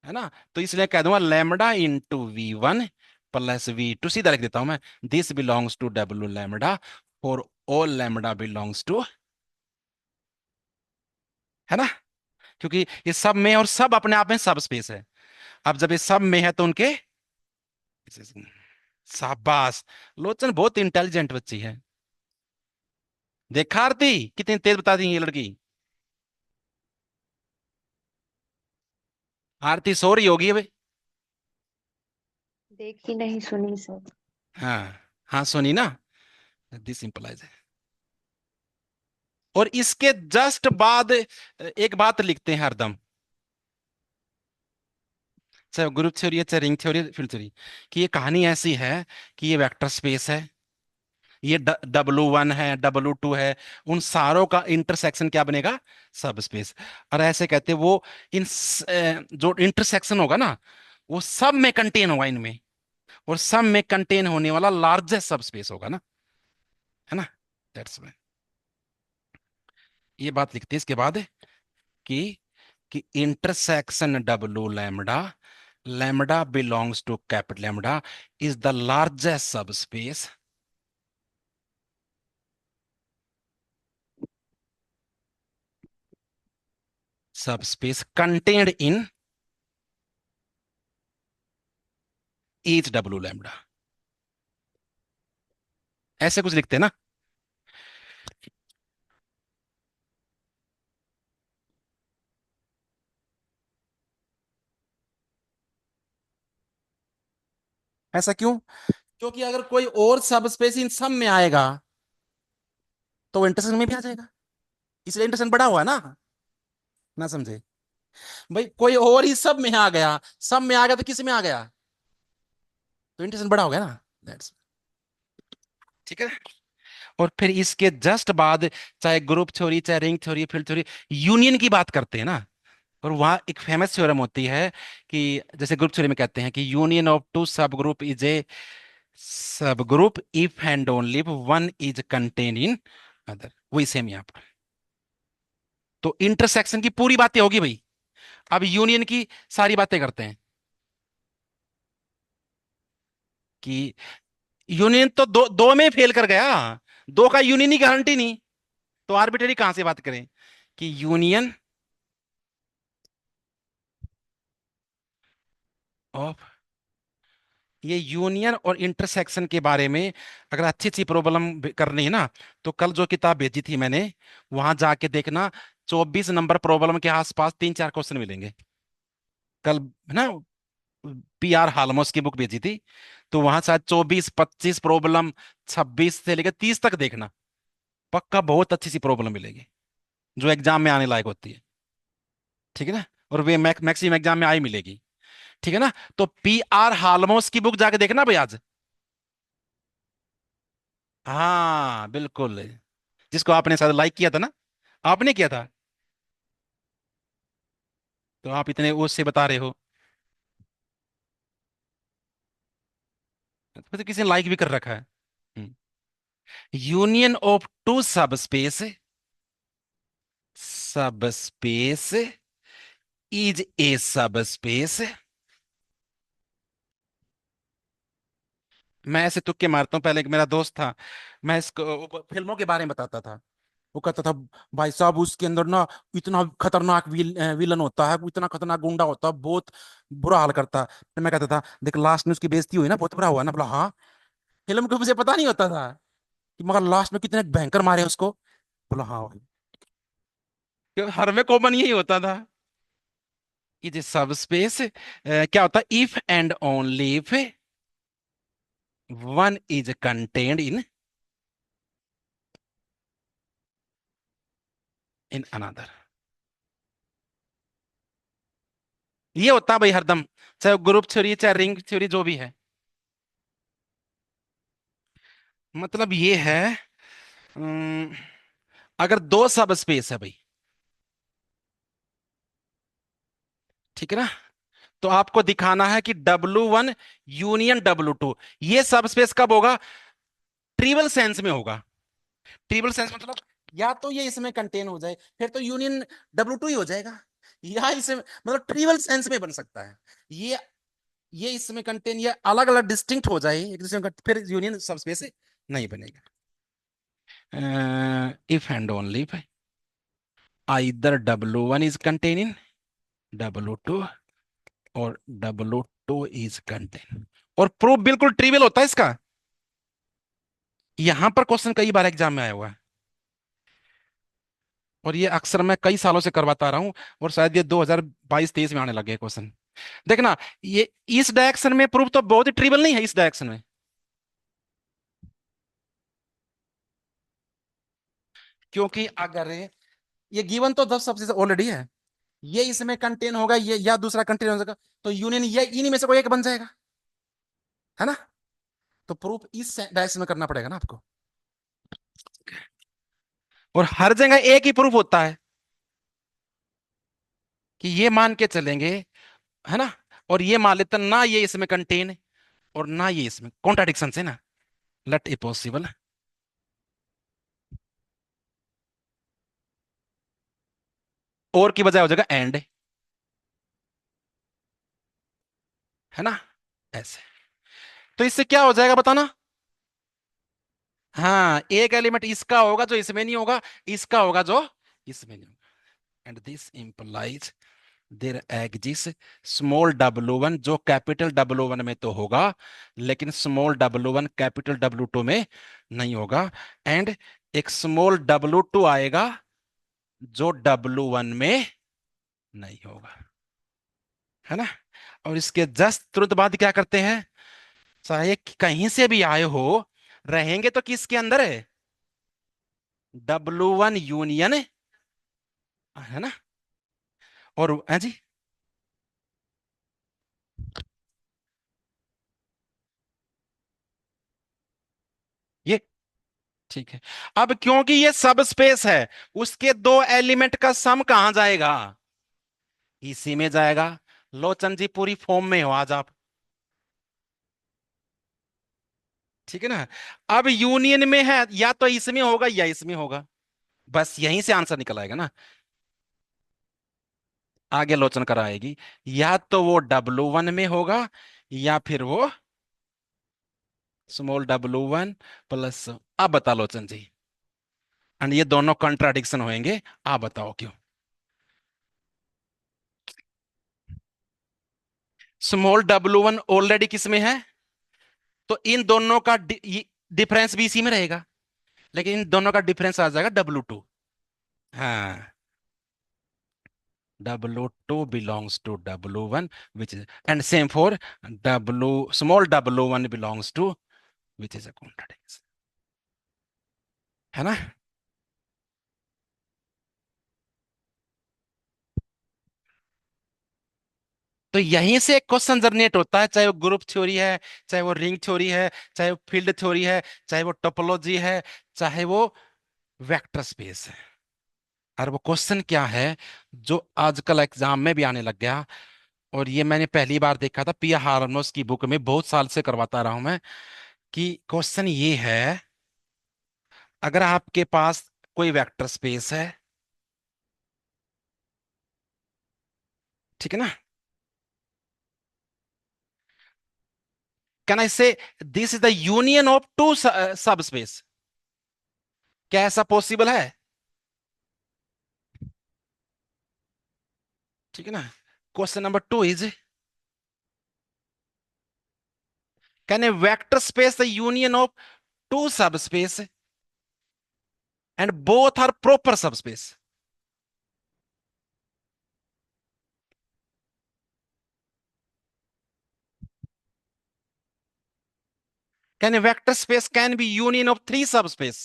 है ना। तो इसलिए कह दूंगा lambda into V1 plus V2, सीधा लिख देता हूं मैं, this belongs to W lambda for all lambda belongs to, है ना। क्योंकि ये सब में और सब अपने आप में सब स्पेस है। अब जब ये सब में है तो उनके, शाबाश, लोचन बहुत इंटेलिजेंट बच्ची है। देखा आरती कितनी तेज बता दी ये लड़की। आरती सो रही होगी अभी। देखी नहीं सुनी सर। हाँ हाँ, सुनी ना, दिस सिंपलाइज है। और इसके जस्ट बाद एक बात लिखते हैं हरदम, चाहे ग्रुप थ्योरी है, चाहे रिंग थ्योरी, फील्ड थ्योरी, कि ये कहानी ऐसी है कि ये वेक्टर स्पेस है, ये W1 है, W2 है, उन सारों का इंटरसेक्शन क्या बनेगा, सब स्पेस। और ऐसे कहते हैं वो जो इंटरसेक्शन होगा ना, वो सब में कंटेन होगा इनमें, और सब में कंटेन होने वाला लार्जेस्ट सब स्पेस होगा ना, है ना। दैट्स वाई ये बात लिखते हैं इसके बाद, कि intersection W lambda, lambda belongs to capital lambda, is the largest sub space, subspace contained in each W lambda. ऐसे कुछ लिखते हैं ना। ऐसा क्यों, क्योंकि अगर कोई और सबस्पेस इन सब में आएगा तो इंटरसेक्शन में भी आ जाएगा, इसलिए इंटरसेक्शन बड़ा हुआ है ना, ना समझे भाई। कोई और ही सब में आ गया, सब में आ गया तो किस में आ गया, तो इंटरसेक्शन बड़ा हो गया ना, दैट्स, ठीक है। और फिर इसके जस्ट बाद, चाहे ग्रुप थ्योरी, चाहे ring theory, field theory, union की बात करते हैं ना। और वहां एक फेमस थ्योरम होती है कि जैसे ग्रुप थ्योरी में कहते हैं कि यूनियन ऑफ टू सब ग्रुप इज ए सब group if and only one is contain in other, वही सेम यहाँ पर। तो इंटरसेक्शन की पूरी बातें होगी भाई। अब यूनियन की सारी बातें करते हैं कि यूनियन तो दो दो में फेल कर गया, दो का यूनियन ही गारंटी नहीं, तो आर्बिट्रेरी कहां से बात करें कि यूनियन ऑफ, ये यूनियन और इंटरसेक्शन के बारे में अगर अच्छी अच्छी प्रॉब्लम करनी है ना, तो कल जो किताब भेजी थी मैंने, वहां जाके देखना, 24 नंबर प्रॉब्लम के आसपास 3-4 क्वेश्चन मिलेंगे कल, है ना। PR हालमोस की बुक भेजी थी, तो वहां शायद 24-25 प्रॉब्लम, 26 से लेकर 30 तक देखना, पक्का बहुत अच्छी सी प्रॉब्लम मिलेगी जो एग्जाम में आने लायक होती है, ठीक है ना। और वे मैक्सिमम एग्जाम में आई मिलेगी, ठीक है ना। तो PR हालमोस की बुक जाके देखना भाई आज। हाँ बिल्कुल, जिसको आपने शायद लाइक किया था ना, आपने किया था, तो आप इतने उससे बता रहे हो, तो किसी ने लाइक भी कर रखा है। Union of two sub space is a सब स्पेस। मैं ऐसे तुक्के मारता हूँ। पहले एक मेरा दोस्त था, मैं इसको फिल्मों के बारे में बताता था। वो कहता था, भाई साहब उसके अंदर ना इतना खतरनाक विलन होता है, इतना खतरनाक गुंडा होता है, बहुत बुरा हाल करता है। फिर मैं कहता था, देख लास्ट में उसकी बेइज्जती हुई ना, बहुत बुरा हुआ ना। बोला हाँ। फिल्म को मुझे पता नहीं होता था कि मगर लास्ट में कितने भयंकर मारे उसको। बोला हाँ भाई, क्यों हर में कॉमन यही होता था कि जो सब स्पेस क्या होता है, if and only if one is contained in another. ये होता है भाई हरदम, चाहे ग्रुप थ्योरी चाहे रिंग थ्योरी जो भी है। मतलब ये है, अम, अगर दो सब स्पेस है भाई, ठीक है ना, तो आपको दिखाना है कि W1 यूनियन W2, ये सब स्पेस कब होगा? ट्रिवल सेंस में होगा। ट्रिपल सेंस मतलब या तो ये इसमें कंटेन हो जाए, फिर तो यूनियन W2 ही हो जाएगा, या इसमें मतलब ट्रिपल सेंस में बन सकता है। ये इसमें कंटेन, ये अलग अलग डिस्टिंक्ट हो जाए एक दूसरे का, फिर यूनियन सबस्पेस नहीं बनेगा। If and only either W1 is contain in W2 और W2 इज कंटेन। और प्रूफ बिल्कुल ट्रिवियल होता है इसका। यहां पर क्वेश्चन कई बार एग्जाम में आया हुआ है, और ये अक्सर मैं कई सालों से करवाता रहा हूं, और शायद ये 2022-23 में आने लगे क्वेश्चन। देखना, ये इस डायरेक्शन में प्रूफ तो बहुत ही ट्रिवियल नहीं है इस डायरेक्शन में, क्योंकि अगर ये गिवन तो 10 सबसे ऑलरेडी है, ये इसमें कंटेन होगा, ये या दूसरा कंटेन हो जाएगा, तो यूनियन ये इन्हीं में से कोई एक बन जाएगा, है ना। तो प्रूफ इस डायरेक्शन में करना पड़ेगा ना आपको, और हर जगह एक ही प्रूफ होता है कि ये मान के चलेंगे, है ना, और ये मान लेते ना ये इसमें कंटेन है और ना ये इसमें, कॉन्ट्राडिक्शन है ना, लेट ए पॉसिबल। और की बजाय हो जाएगा एंड, है ना, ऐसे। तो इससे क्या हो जाएगा बताना? हाँ, एक एलिमेंट इसका होगा जो इसमें नहीं होगा, इसका होगा जो इसमें नहीं होगा। And this implies there exist small W1, जो कैपिटल W1 में तो होगा, लेकिन स्मॉल W1 कैपिटल W2 में नहीं होगा। एंड एक स्मॉल W2 आएगा जो W1 में नहीं होगा, है ना। और इसके जस्ट तुरंत बाद क्या करते हैं, चाहे कहीं से भी आए हो, रहेंगे तो किसके अंदर है? W1 यूनियन, है ना। और है जी, ये ठीक है। अब क्योंकि ये सब स्पेस है, उसके दो एलिमेंट का सम कहां जाएगा? इसी में जाएगा। लोचन जी पूरी फॉर्म में हो आज आप, ठीक है ना। अब यूनियन में है, या तो इसमें होगा या इसमें होगा, बस यहीं से आंसर निकल आएगा ना। आगे लोचन कराएगी, या तो वो W1 में होगा, या फिर वो स्मॉल W1 प्लस। अब बता लोचन जी, एंड ये दोनों कॉन्ट्राडिक्शन होंगे, आप बताओ क्यों? स्मॉल W1 ऑलरेडी किस में है, तो इन दोनों का डिफरेंस भी इसी में रहेगा, लेकिन इन दोनों का डिफरेंस आ जाएगा W2। हाँ, W2 belongs to W1, which is, and same for small W1 belongs to, which is a contradiction, है ना। तो यहीं से एक क्वेश्चन जनरेट होता है, चाहे वो ग्रुप थ्योरी है, चाहे वो रिंग थ्योरी है, चाहे वो फील्ड थ्योरी है, चाहे वो टोपोलॉजी है, चाहे वो वेक्टर स्पेस है। और वो क्वेश्चन क्या है जो आजकल एग्जाम में भी आने लग गया, और ये मैंने पहली बार देखा था पिया हारनोस की बुक में, बहुत साल से करवाता रहा हूं मैं, कि क्वेश्चन ये है, अगर आपके पास कोई वेक्टर स्पेस है, ठीक है ना? Can I say this is the union of two sub space? क्या ऐसा पॉसिबल है? ठीक है ना? Question number 2 is, can a vector space the union of two sub space and both are proper sub space? Can a vector space can be union of three subspace?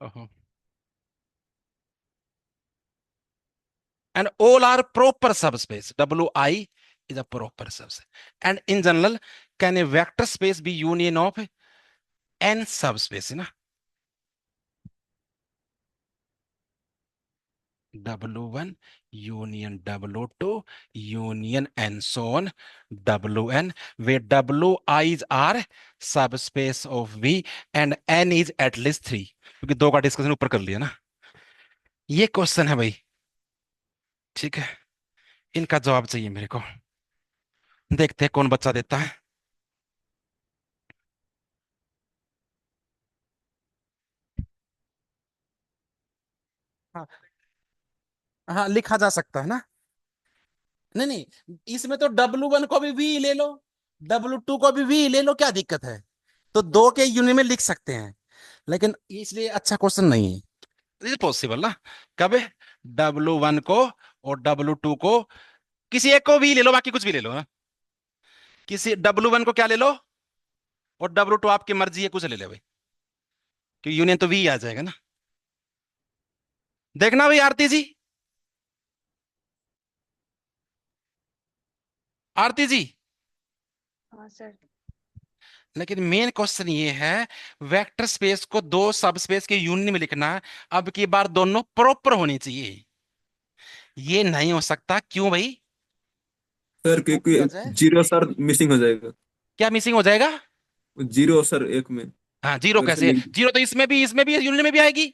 Uh-huh. And all are proper subspace. Wi is a proper subspace. And in general, can a vector space be union of n subspace? Na? W1 union W2 union and so on Wn, where Wi's are subspace of V and n is at least 3, क्योंकि दो का डिस्कशन ऊपर कर लिया ना। ये क्वेश्चन है भाई, ठीक है? इनका जवाब चाहिए मेरे को। देखते हैं कौन बच्चा देता है। हाँ, हाँ लिखा जा सकता है ना। नहीं नहीं, इसमें तो W1 को भी V ले लो, W2 को भी V ले लो, क्या दिक्कत है? तो दो के यूनियन में लिख सकते हैं, लेकिन इसलिए अच्छा क्वेश्चन नहीं है। इज पॉसिबल ना? कब? W1 को और W2 को, किसी एक को भी ले लो, बाकी कुछ भी ले लो ना। किसी W1 को क्या ले लो और W2 आपकी मर्जी है, कुछ ले ले भाई, कि यूनियन तो V आ जाएगा ना। देखना भाई आरती जी, आरती जी। हाँ सर। लेकिन मेन क्वेश्चन ये है, वेक्टर स्पेस को दो सब स्पेस के यूनियन में लिखना है, अब की बार दोनों प्रॉपर होनी चाहिए। ये नहीं हो सकता, क्यों भाई? सर वो किया क्योंकि जाए। जीरो सर मिसिंग हो जाएगा। क्या मिसिंग हो जाएगा? जीरो सर एक में, हाँ जीरो तो इसे कैसे? लिख। जीरो तो इसमें भी यूनियन में भी आएगी। ये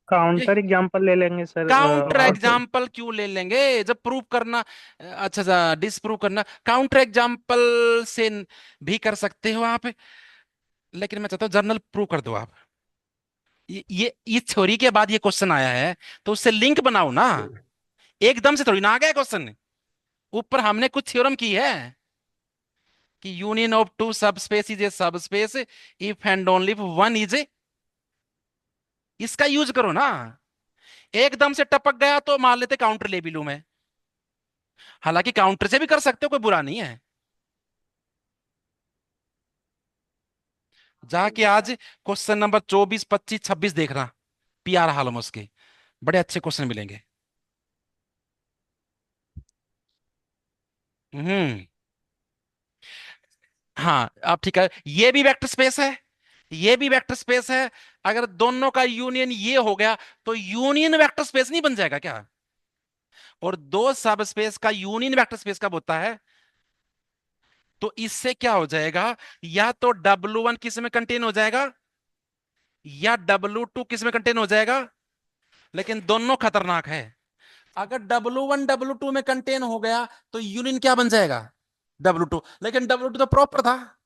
काउंटर एग्जांपल ले लेंगे सर। काउंटर हाँ सर। एग्जाम्पल क्यों ले लेंगे जब प्रूव करना, अच्छा अच्छा डिसप्रूव करना काउंटर एग्जाम्पल से भी कर सकते हो आप, लेकिन मैं चाहता हूँ जर्नल प्रूव कर दो आप। ये थ्योरी के बाद ये क्वेश्चन आया है, तो उससे लिंक बनाओ ना। एकदम से थोड़ी ना आ गया क्वेश्चन, ऊपर हमने कुछ थ्योरम की है कि union of two sub space is a सब space if and only one is a, इसका यूज करो ना। एकदम से टपक गया तो मान लेते काउंटर ले भी लूं मैं, हालांकि काउंटर से भी कर सकते हो, कोई बुरा नहीं है। जाके आज क्वेश्चन नंबर 24 25 26 देखना, पीआर हालमोस के बड़े अच्छे क्वेश्चन मिलेंगे। हम्म। हाँ अब ठीक है, ये भी वेक्टर स्पेस है, ये भी वेक्टर स्पेस है। अगर दोनों का यूनियन ये हो गया तो यूनियन वेक्टर स्पेस नहीं बन जाएगा क्या? और दो सब स्पेस का यूनियन वेक्टर स्पेस कब होता है? तो इससे क्या हो जाएगा, या तो W1 किस में कंटेन हो जाएगा या W2 किस में कंटेन हो जाएगा, लेकिन दोनों खतरनाक है। अगर W1 W2 में कंटेन हो गया तो यूनियन क्या बन जाएगा? W2, लेकिन W2 तो प्रॉपर था।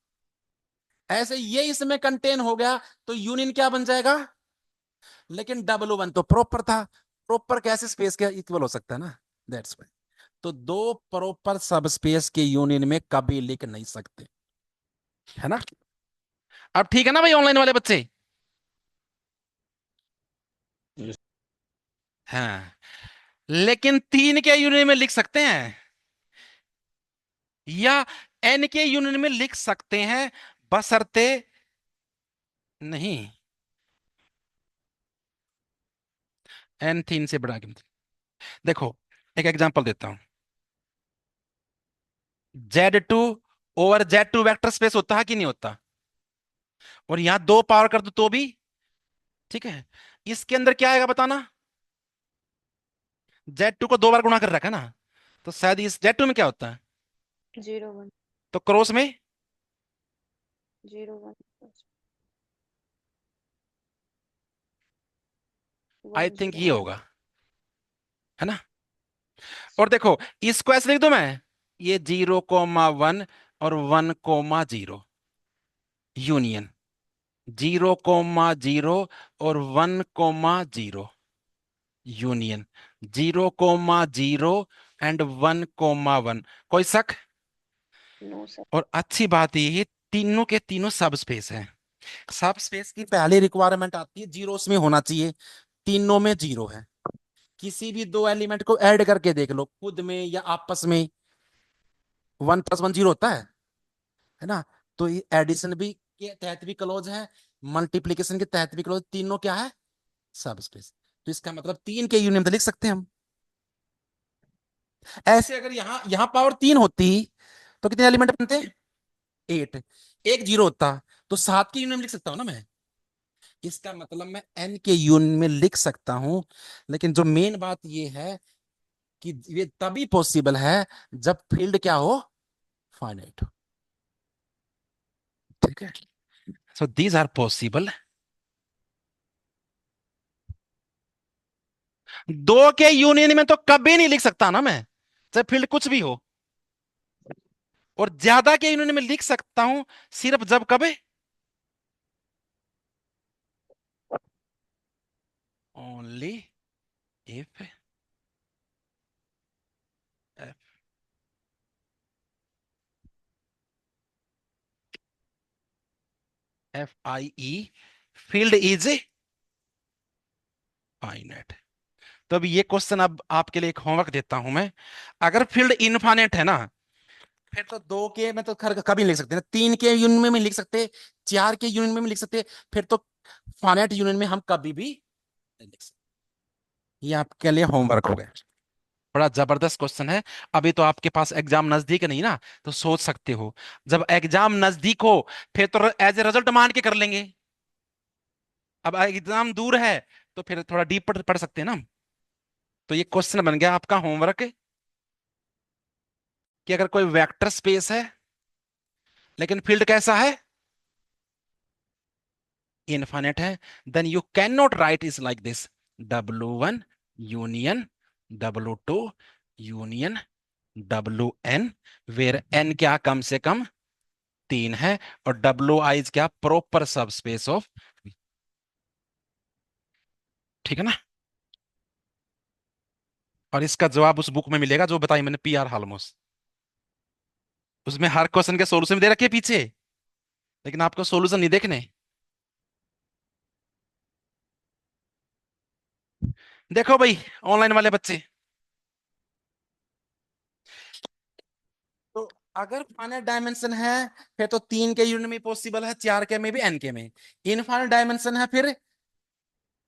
ऐसे ये इसमें कंटेन हो गया तो यूनियन क्या बन जाएगा? लेकिन W1 तो प्रॉपर था। प्रॉपर कैसे स्पेस के इक्वल हो सकता है ना, दैट्स व्हाई। तो दो प्रॉपर सब स्पेस के यूनियन में कभी लिख नहीं सकते, है ना? अब ठीक है ना भाई ऑनलाइन वाले बच्चे? हाँ, लेकिन तीन के यूनियन में लिख सकते हैं या एन के यूनियन में लिख सकते हैं, बशर्ते नहीं एन तीन से बड़ा कीमत। देखो एक एग्जांपल देता हूं, Z2 over Z2 vector space होता है कि नहीं होता? और यहां दो पावर कर दो तो भी ठीक है। इसके अंदर क्या आएगा बताना? Z2 को दो बार गुणा कर रखा है ना, तो शायद इस Z2 में क्या होता है? 0 1 तो क्रॉस में 0 1। आई वन थिंक जीरो ये होगा, है ना। और देखो इसको ऐसे लिख दो मैं, ये 0,1 और 1,0 यूनियन, 0,0 और 1,0 यूनियन, 0,0 एंड 1,1। कोई शक? No sir. और अच्छी बात ये तीनों के तीनों सब स्पेस हैं। सब स्पेस की पहली रिक्वायरमेंट आती है जीरो उसमें होना चाहिए, तीनों में जीरो है। किसी भी दो एलिमेंट को ऐड करके देख लो खुद में या आपस में, 1+1 0 होता है ना। तो ये एडिशन भी के तहत भी क्लोज है, मल्टीप्लीकेशन के तहत भी क्लोज, तीनों क्या है, सब स्पेस। तो इसका मतलब तीन के यूनियन तो लिख सकते हैं हम। ऐसे अगर यहाँ यहाँ पावर 3 होती तो कितने एलिमेंट बनते, 8। एक जीरो होता तो 7 के यूनियन लिख सकता हूं ना मैं। इसका मतलब मैं n के यूनियन में लिख सकता हूं। लेकिन जो मेन बात ये है कि ये तभी पॉसिबल है जब फील्ड क्या हो, फाइनाइट हो। ठीक है, सो दीज आर पॉसिबल। दो के यूनियन में तो कभी नहीं लिख सकता ना मैं, चाहे फील्ड कुछ भी हो। और ज्यादा के यूनियन में लिख सकता हूं सिर्फ जब कभी, only if FIE field is finite. तो अब ये क्वेश्चन अब आपके लिए एक होमवर्क देता हूं मैं। अगर फील्ड इनफाइनाइट है ना, फिर तो दो के में तो खैर कभी नहीं लिख सकते ना, तीन के यूनियन में नहीं लिख सकते, चार के यूनियन में भी लिख सकते, फिर तो फाइनाइट यूनियन में हम कभी भी नहीं लिख सकते। ये आपके लिए होमवर्क हो गया। बड़ा जबरदस्त क्वेश्चन है। अभी तो आपके पास एग्जाम नजदीक नहीं ना, तो सोच सकते हो जब एग्जाम नजदीक हो फिर तो एज ए रिजल्ट मान के कर लेंगे। अब एग्जाम दूर है तो फिर थोड़ा डीप पढ़ सकते हैं ना हम। तो ये क्वेश्चन बन गया आपका होमवर्क कि अगर कोई वेक्टर स्पेस है लेकिन फील्ड कैसा है, इनफाइनाइट है, then you can not write is like this, W1 union W2 union WN, where n क्या कम से कम 3 है, और WI इज क्या, प्रॉपर सब स्पेस ऑफ। ठीक है ना। और इसका जवाब उस बुक में मिलेगा जो बताई मैंने, PR हालमोस। उसमें हर क्वेश्चन के सॉल्यूशन दे रखे पीछे, लेकिन आपको सॉल्यूशन नहीं देखने। देखो भाई ऑनलाइन वाले बच्चे, तो अगर फाइनाइट डायमेंशन है फिर तो 3 के यूनिट में पॉसिबल है, 4 के में भी, n के में। इनफाइनाइट डायमेंशन है फिर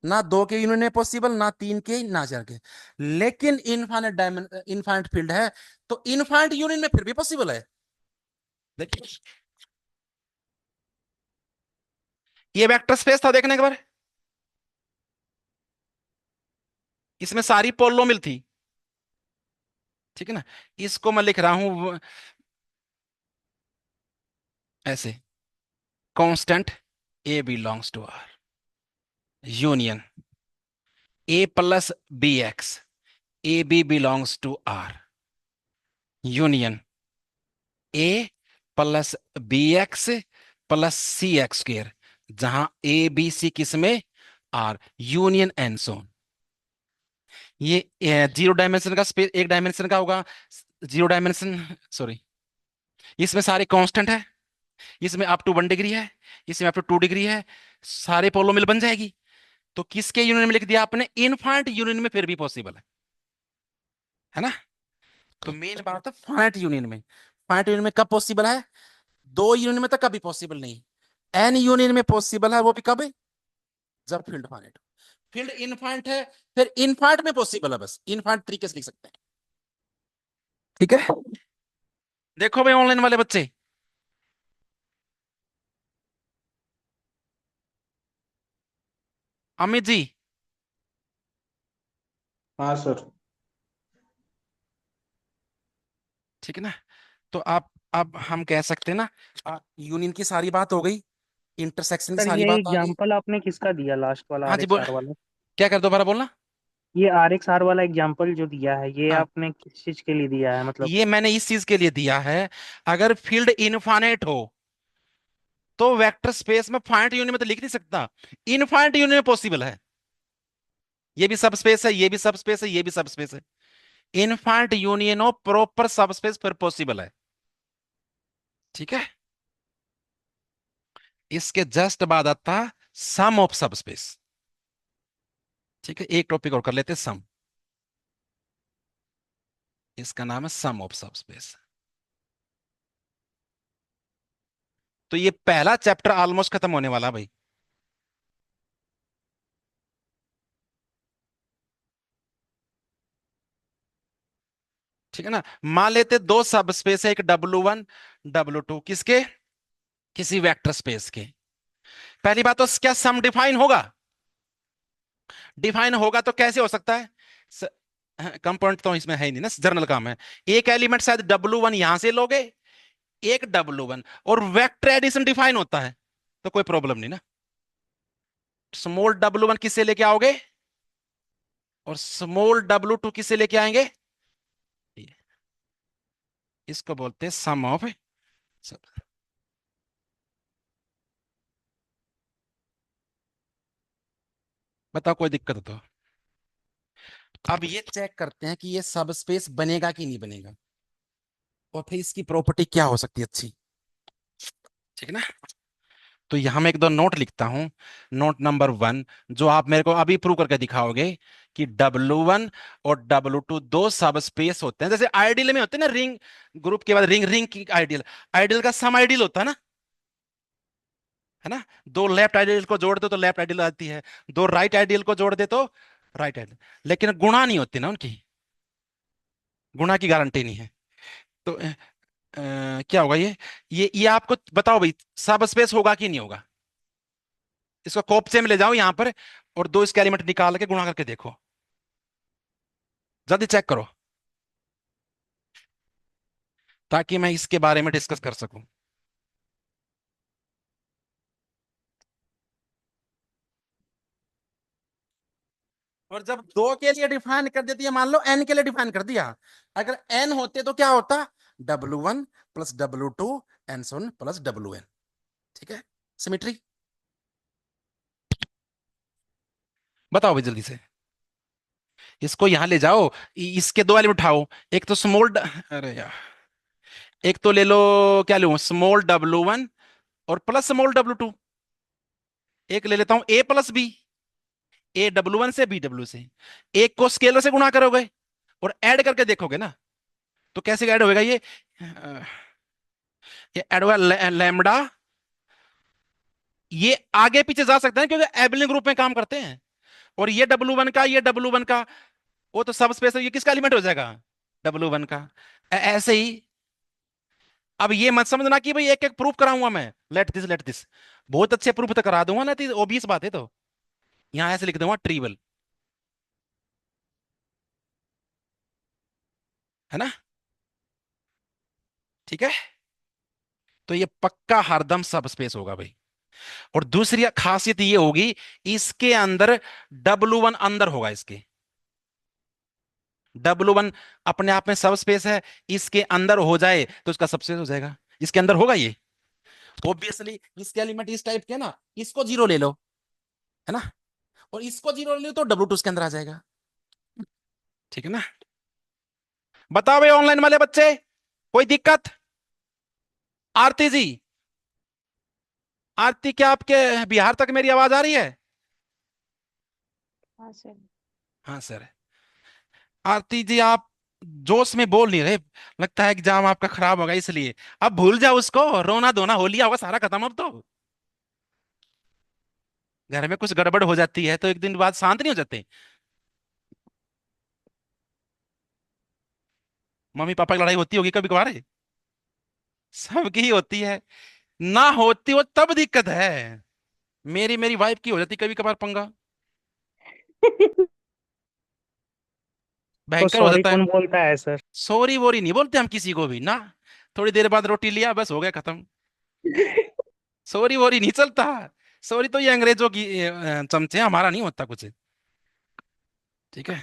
ना 2 के यूनिट में पॉसिबल, ना 3 के, ना 4 के। लेकिन इनफाइनाइट डायमेंशन, इनफाइनाइट फील्ड है तो इनफाइनाइट यूनिट में फिर भी पॉसिबल है। देखिए ये वेक्टर स्पेस था, देखने के बार इसमें सारी पोलोमिल थी। ठीक है ना। इसको मैं लिख रहा हूं ऐसे, constant A belongs to R, union A+BX, AB belongs to R, union A+BX+CX², जहां ABC किसमें, R, union and so on. ये जीरो डायमेंशन का स्पेस, एक डायमेंशन का होगा, जीरो डायमेंशन, सॉरी, इसमें सारे कांस्टेंट है, इसमें अप टू 1 डिग्री है, इसमें अप टू 2 डिग्री है, सारे पोलोमिल बन जाएगी। तो किसके यूनियन में लिख दिया आपने, इनफाइनाइट यूनियन में फिर भी पॉसिबल है ना। तो मेन बात है फाइनाइट यूनियन में, फाइनाइट यूनियन में कब पॉसिबल है, दो यूनियन में तो कभी पॉसिबल नहीं, n यूनियन में पॉसिबल है, वो भी कब, जब फील्ड फाइनाइट। फील्ड इनफाइनाइट है फिर इनफाइनाइट में पॉसिबल है, बस इनफाइनाइट तरीके से लिख सकते हैं। ठीक है, देखो भाई ऑनलाइन वाले बच्चे, अमित जी, हाँ सर। ठीक है ना। तो आप, अब हम कह सकते हैं ना, यूनियन की सारी बात हो गई, इंटरसेक्शन की सर सारी ये बात आ गई। एग्जाम्पल आपने किसका दिया, लास्ट वाला हाँ आर जी एच बोल, आर वाला? क्या कर, दोबारा बोलना। ये RxR वाला एग्जांपल जो दिया है ये हाँ, आपने किस चीज के लिए दिया है मतलब? ये मैंने इस चीज के लिए दिया है, अगर फील्ड इनफाइनाइट हो तो वेक्टर स्पेस में फाइनाइट यूनियन में तो लिख नहीं सकता, इनफाइनाइट यूनियन में पॉसिबल है। ये भी सब स्पेस है, ये भी सब स्पेस है, ये भी सब स्पेस है। Infinite union of proper sub space फिर पॉसिबल है। ठीक है। इसके जस्ट बाद आता सम ऑफ सब स्पेस। ठीक है, एक टॉपिक और कर लेते सम। इसका नाम है सम ऑफ सब स्पेस। तो ये पहला चैप्टर ऑलमोस्ट खत्म होने वाला भाई। ठीक है ना। मान लेते दो सब स्पेस है, एक W1 W2, किसके, किसी वेक्टर स्पेस के। पहली बात तो क्या सम डिफाइन होगा? डिफाइन होगा तो कैसे हो सकता है? कंपोनेंट तो इसमें है ही नहीं ना, जर्नल काम है। एक एलिमेंट शायद W1 यहां से लोगे, एक W1, और वेक्टर एडिशन डिफाइन होता है, तो कोई प्रॉब्लम नहीं ना। स्मॉल W1 किससे लेके आओगे और स्मॉल W2 किससे लेके आएंगे? इसको बोलते हैं सम ऑफ सब। बताओ कोई दिक्कत हो तो। अब ये चेक करते हैं कि ये सब स्पेस बनेगा कि नहीं बनेगा, और फिर इसकी प्रॉपर्टी क्या हो सकती है अच्छी। ठीक है ना। तो यहां मैं एक दो नोट लिखता हूं। नोट नंबर 1, जो आप मेरे को अभी प्रूव करके दिखाओगे कि W1 और W2 दो सब स्पेस होते हैं, जैसे आइडियल में होते हैं ना, रिंग ग्रुप के बाद रिंग, रिंग की आइडियल, आइडियल का सम आइडियल होता है ना, है ना। दो लेफ्ट आइडियल को जोड़ दो तो लेफ्ट आइडियल आती है, दो राइट आइडियल को जोड़ दे तो राइट आइडियल। लेकिन गुणा नहीं होती ना उनकी, गुणा की गारंटी नहीं है। तो क्या होगा ये आपको बताओ भाई, सब स्पेस होगा कि नहीं होगा? इसको कोपचे में ले जाओ यहां पर, और दो इसके एलिमेंट निकाल के गुणा करके देखो, जल्दी चेक करो, ताकि मैं इसके बारे में डिस्कस कर सकूं। और जब दो के लिए डिफाइन कर देती है, मान लो n के लिए डिफाइन कर दिया, अगर n होते तो क्या होता, W1 प्लस W2 एन सन प्लस WN। ठीक है, सिमेट्री। बताओ भाई जल्दी से, इसको यहां ले जाओ, इसके दो एलिमेंट उठाओ, एक तो स्मॉल, अरे यार, एक तो ले लो, क्या लूं, स्मॉल W1 और प्लस स्मॉल W2, एक ले लेता हूं A plus B, A W1 से B W से, एक को स्केलर से गुणा करोगे और ऐड करके देखोगे ना, तो कैसे ऐड होएगा ये ऐड होगा लैम्डा, ये आगे पीछे जा सकते हैं क्योंकि एबलिंग ग्रुप में काम करते हैं, और ये W1 का, ये W1 का, वो तो सब स्पेस है, ये किसका एलिमेंट हो जाएगा, W1 का। ऐसे ही, अब ये मत समझना कि भाई एक एक प्रूफ कराऊंगा मैं, लेट दिस, बहुत अच्छे प्रूफ तो करा दूंगा ना, तो ओबीस बात है। तो यहां ऐसे लिख दूंगा ट्रिबल, है ना। ठीक है, तो ये पक्का हरदम सब स्पेस होगा भाई। और दूसरी खासियत ये होगी, इसके अंदर W1 अंदर होगा, इसके W1 अपने आप में सब स्पेस है, इसके अंदर हो जाए तो उसका सब स्पेस हो जाएगा, इसके अंदर होगा ये। ऑब्वियसली इसके एलिमेंट इस टाइप के ना, इसको जीरो ले लो, है ना, और इसको जीरो ले लो तो W2 उसके अंदर आ जाएगा। ठीक है ना। बताओ भाई ऑनलाइन वाले बच्चे, कोई दिक्कत? आरती जी, आरती, क्या आपके बिहार तक मेरी आवाज आ रही है? हाँ सर। हाँ सर। आरती जी, आप जोश में बोल नहीं रहे, लगता है एग्जाम आपका खराब होगा इसलिए। अब भूल जाओ उसको, रोना धोना हो लिया होगा सारा खत्म अब तो। घर में कुछ गड़बड़ हो जाती है तो एक दिन बाद शांत नहीं हो जाते। मम्मी पापा की लड़ाई होती होगी कभी कभार, सबकी ही होती है, ना होती हो तब दिक्कत है। मेरी मेरी वाइफ की हो जाती कभी कभार पंगा, तो भयंकर हो सॉरी जाता है। कौन बोलता है सर? सॉरी वोरी नहीं बोलते हम किसी को भी ना, थोड़ी देर बाद रोटी लिया बस हो गया खत्म, सॉरी वोरी नहीं चलता। सॉरी तो ये अंग्रेजों की चमचे हैं, हमारा नहीं होता कुछ। ठीक है।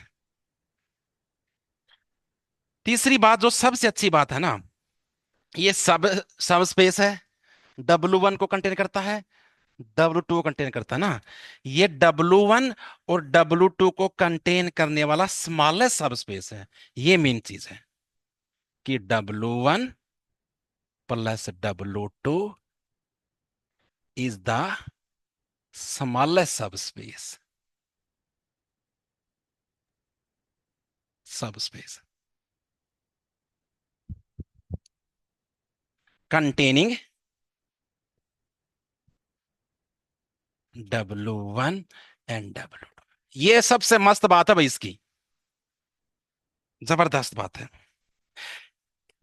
तीसरी बात जो सबसे अच्छी बात है ना, ये सब स्पेस है, W1 को कंटेन करता है, W2 को कंटेन करता है ना। ये W1 और W2 को कंटेन करने वाला स्मॉलेस्ट सब स्पेस है। ये मेन चीज है कि W1 plus W2 is the smallest sub space containing W1 and W2। ये सबसे मस्त बात है भाई इसकी, जबरदस्त बात है।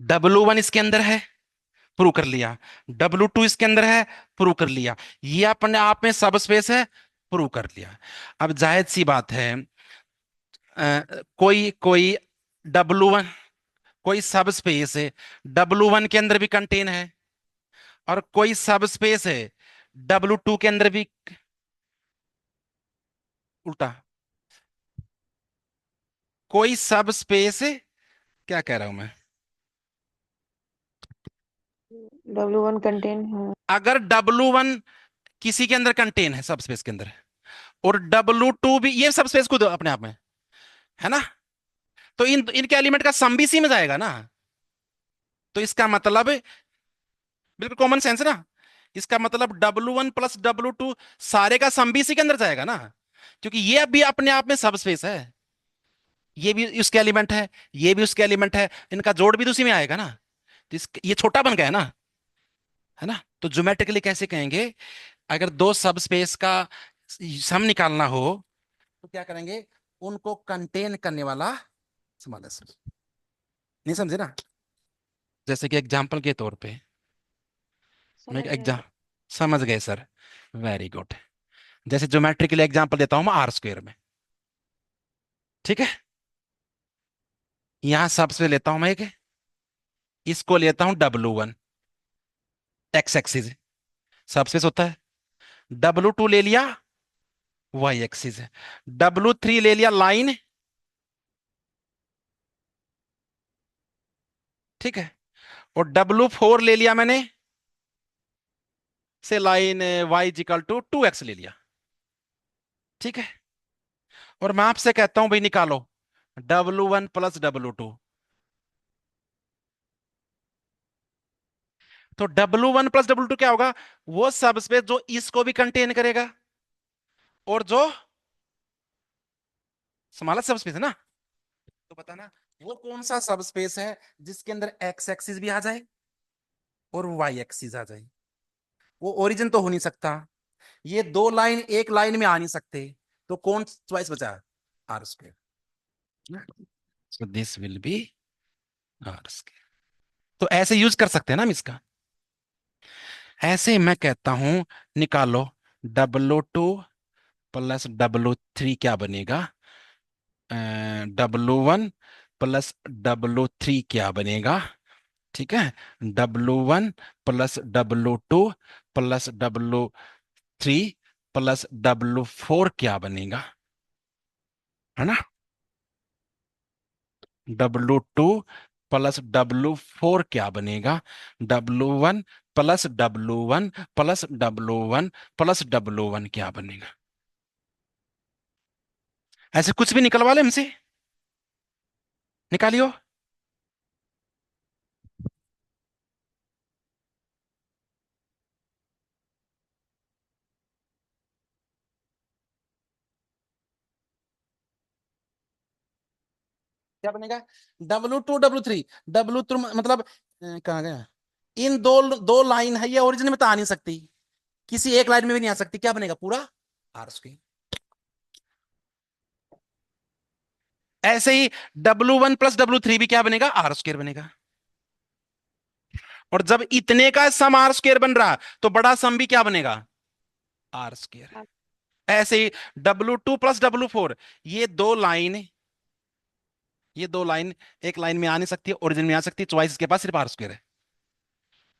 W1 इसके अंदर है, प्रूव कर लिया। W2 इसके अंदर है, प्रूव कर लिया। ये अपने आप में सब स्पेस है, प्रूव कर लिया। अब जाहिर सी बात है, कोई कोई W1, कोई सब स्पेस है W1 के अंदर भी कंटेन है, और कोई सब स्पेस है W2 के अंदर भी उल्टा। कोई सब स्पेस, क्या कह रहा हूं मैं, W1 कंटेन है। अगर W1 किसी के अंदर कंटेन है, सब स्पेस के अंदर, और W2 भी, ये सब स्पेस खुद अपने आप में है ना, तो इनके एलिमेंट का सम भी सी में जाएगा ना। तो इसका मतलब, बिल्कुल कॉमन सेंस ना, इसका मतलब W1 प्लस W2 सारे का सम भी इसी के अंदर जाएगा ना, क्योंकि ये अभी अपने आप में सब स्पेस है। ये भी उसके एलिमेंट है, ये भी उसके एलिमेंट है, इनका जोड़ भी तो उसी में आएगा ना। तो ये छोटा बन गया ना, है ना। तो ज्योमेट्रिकली कैसे कहेंगे, अगर दो सब स्पेस का सम निकालना हो तो क्या करेंगे, उनको कंटेन करने वाला स्मॉलेस्ट। नहीं समझे ना। जैसे कि एग्जांपल के तौर पे, मैं समझ गए। एग्जाम समझ गए सर, वेरी गुड। जैसे ज्योमेट्रिकली एग्जांपल देता हूं मैं R² में, ठीक है। यहां सबसे लेता हूं मैं एक, इसको लेता हूं W1, एक्स एक्सिस सबस्पेस होता है। W2 ले लिया, वाई एक्सिस है। W3 ले लिया लाइन, ठीक है। और W4 ले लिया मैंने, से लाइन y = 2x ले लिया, ठीक है। और मैं आपसे कहता हूं भाई निकालो W1 प्लस W2। तो W1 प्लस W2 क्या होगा, वो सब स्पेस जो इसको भी कंटेन करेगा, और जो स्मॉलेस्ट सब स्पेस है ना। तो बताना वो कौन सा सब स्पेस है जिसके अंदर एक्स एक्सिस भी आ जाए और वाई एक्सिस आ जाए। वो ओरिजिन तो हो नहीं सकता, ये दो लाइन एक लाइन में आ नहीं सकते, तो कौन चॉइस बचा, R²। So this will be R²। तो ऐसे यूज कर सकते हैं ना हम इसका। ऐसे मैं कहता हूं निकालो W2 प्लस W3 क्या बनेगा, W1 प्लस W3 क्या बनेगा, ठीक है। W1 plus W2 plus W3 plus W4 क्या बनेगा, है ना। W2 प्लस W4 क्या बनेगा, W1 plus W1 plus W1 plus W1 क्या बनेगा। ऐसे कुछ भी निकलवा ले हमसे, निकालियो। क्या बनेगा, W2 W3, W3 मतलब कहाँ गया, इन दो दो लाइन है, ये ओरिजिन में तो आ नहीं सकती, किसी एक लाइन में भी नहीं आ सकती, क्या बनेगा पूरा R²। ऐसे ही W1 प्लस W3 भी क्या बनेगा, R² बनेगा। और जब इतने का सम R² बन रहा, तो बड़ा सम भी क्या बनेगा, R²। ऐसे ही W2 प्लस W4, ये दो लाइन, ये दो लाइन एक लाइन में आ नहीं सकती, ओरिजिन में आ सकती, चॉइस इसके पास सिर्फ R² है।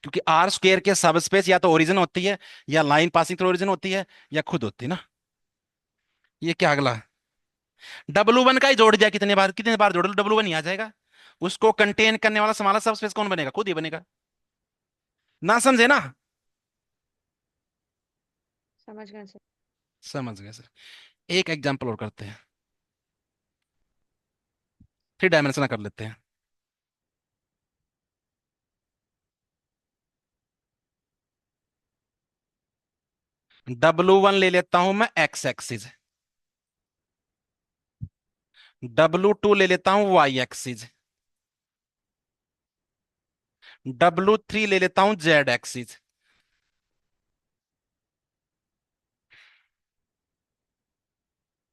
क्योंकि R² के सब स्पेस या तो ओरिजिन होती है, या लाइन पासिंग थ्रू ओरिजिन होती है, या खुद होती है ना। ये क्या अगला, W1 का ही जोड़ दिया, कितने बार जोड़ लो W1 ही आ जाएगा। उसको कंटेन करने वाला स्मॉलेस्ट सबस्पेस कौन बनेगा? खुद ही बनेगा। ना समझे ना? समझ गए सर। समझ गए सर। एक एग्जांपल और करते हैं, 3 डायमेंशन कर लेते हैं। W1 ले लेता हूं मैं एक्स एक्सिस, W2 ले लेता हूं वाई एक्सिस, W3 ले लेता हूं जेड एक्सिस,